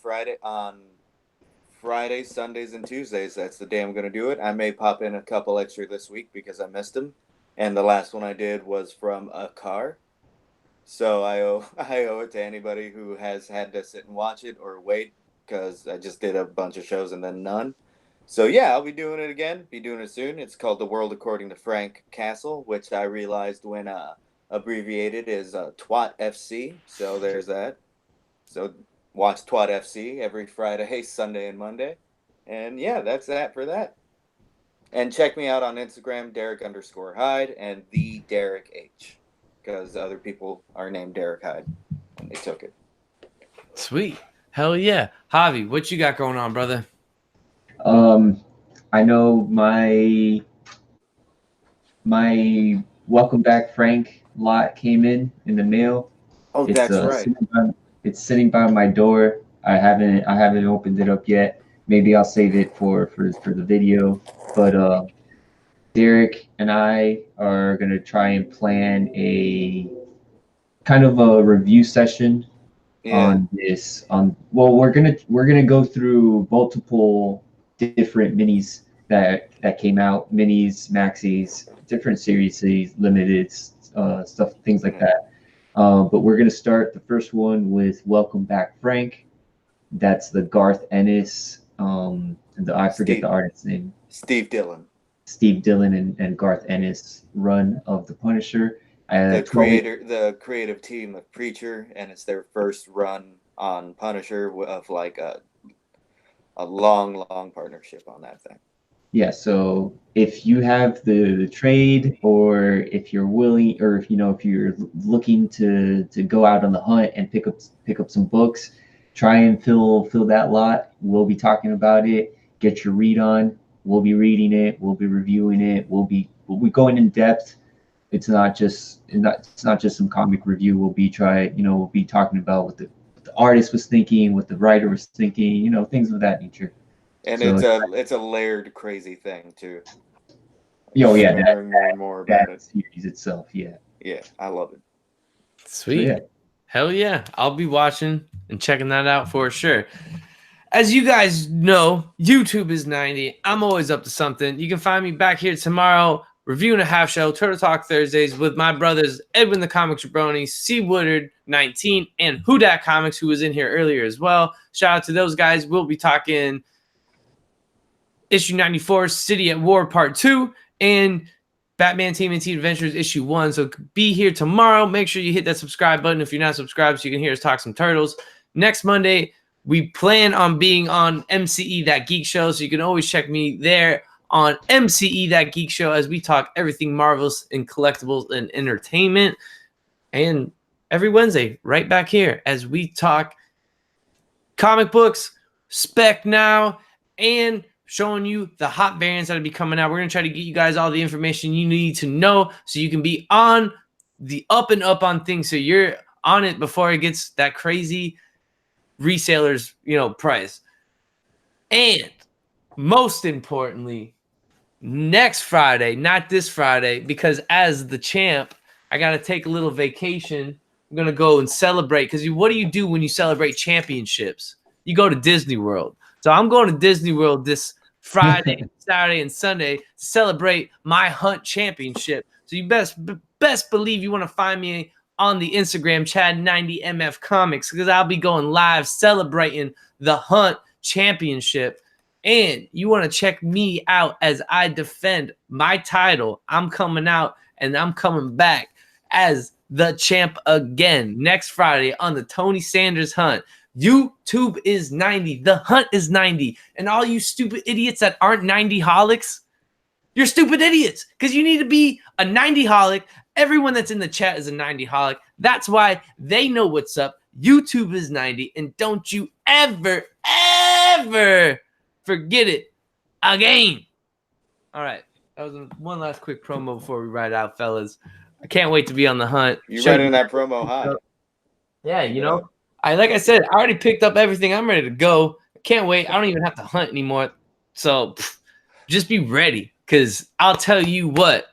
Fridays, Sundays, and Tuesdays. That's the day I'm going to do it. I may pop in a couple extra this week because I missed them. And the last one I did was from a car. So I owe it to anybody who has had to sit and watch it or wait, because I just did a bunch of shows and then none. So yeah, I'll be doing it again. Be doing it soon. It's called The World According to Frank Castle, which I realized when abbreviated is Twat FC. So there's that. So watch Twat FC every Friday, Sunday, and Monday. And yeah, that's that for that. And check me out on Instagram, Derek_Hyde and the Derek H. because other people are named Derek Hyde, and they took it. Sweet. Hell yeah. Javi, what you got going on, brother? I know my Welcome Back Frank lot came in the mail. Oh, It's that's right. it's sitting by my door. I haven't opened it up yet. Maybe I'll save it for the video. But Derek and I are gonna try and plan a kind of a review session on this. Well, we're gonna go through multiple different minis that came out, minis, maxis, different series, limited stuff, things like that. But we're gonna start the first one with Welcome Back Frank. That's the Garth Ennis. I forget the artist's name. Steve Dillon. Steve Dillon and Garth Ennis run of the Punisher. The creative team of Preacher, and it's their first run on Punisher of like a long partnership on that thing. Yeah, so if you have the trade, or if you're willing, or if you're looking to go out on the hunt and pick up some books, try and fill that lot. We'll be talking about it. Get your read on. We'll be reading it. We'll be reviewing it. We'll be going in depth. It's not just some comic review. We'll be talking about what the artist was thinking, what the writer was thinking, things of that nature. And so it's a layered, crazy thing too. Yeah, learn more and more about it. Series itself, yeah. Yeah, I love it. Sweet. So, yeah. Hell yeah. I'll be watching and checking that out for sure. As you guys know, YouTube is 90. I'm always up to something. You can find me back here tomorrow reviewing a half show, Turtle Talk Thursdays, with my brothers Edwin the Comic Jabroni, C. Woodard 19, and Who Dat Comics, who was in here earlier as well. Shout out to those guys. We'll be talking issue 94, City at War Part 2, and Batman TMNT Adventures issue 1. So be here tomorrow. Make sure you hit that subscribe button if you're not subscribed so you can hear us talk some Turtles. Next Monday, we plan on being on MCE That Geek Show, so you can always check me there on MCE That Geek Show as we talk everything Marvelous and collectibles and entertainment. And every Wednesday, right back here as we talk comic books, Spec now, and showing you the hot variants that will be coming out. We're going to try to get you guys all the information you need to know so you can be on the up and up on things, so you're on it before it gets that crazy resellers, price. And most importantly, next Friday, not this Friday, because as the champ, I got to take a little vacation. I'm going to go and celebrate, because what do you do when you celebrate championships? You go to Disney World. So I'm going to Disney World this Friday, Saturday, and Sunday to celebrate my hunt championship. So you best believe you want to find me on the Instagram, Chad 90MFComics, because I'll be going live celebrating the hunt championship. And you want to check me out as I defend my title. I'm coming out and I'm coming back as the champ again next Friday on the Tony Sanders Hunt. YouTube is 90. The hunt is 90. And all you stupid idiots that aren't 90-holics, you're stupid idiots, because you need to be a 90-holic. Everyone that's in the chat is a 90-holic. That's why they know what's up. YouTube is 90. And don't you ever forget it again. All right. That was one last quick promo before we ride out, fellas. I can't wait to be on the hunt. You're running that promo hot. Yeah, like I said, I already picked up everything. I'm ready to go. I can't wait. I don't even have to hunt anymore. So just be ready, because I'll tell you what,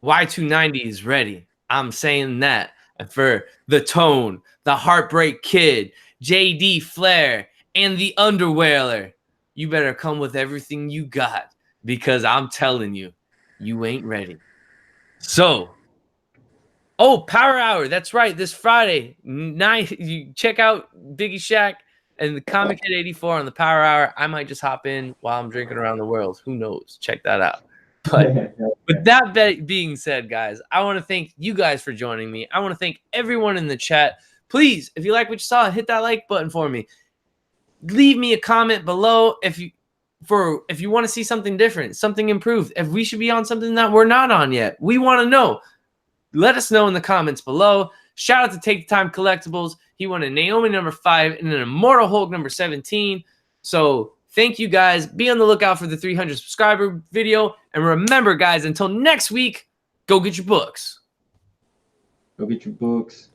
Y290 is ready. I'm saying that. And for the Tone, the Heartbreak Kid, JD Flair, and the Underwearer, you better come with everything you got, because I'm telling you, you ain't ready. So, Power Hour. That's right. This Friday night, you check out Biggie Shack and the Comic Head 84 on the Power Hour. I might just hop in while I'm drinking around the world. Who knows? Check that out. But with that being said, guys, I want to thank you guys for joining me. I want to thank everyone in the chat. Please, if you like what you saw, hit that like button for me. Leave me a comment below if you want to see something different, something improved. If we should be on something that we're not on yet, we want to know. Let us know in the comments below. Shout out to Take the Time Collectibles. He won a Naomi number 5 and an Immortal Hulk number 17. So thank you guys. Be on the lookout for the 300 subscriber video. And remember, guys, until next week, go get your books. Go get your books.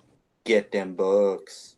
Get them books.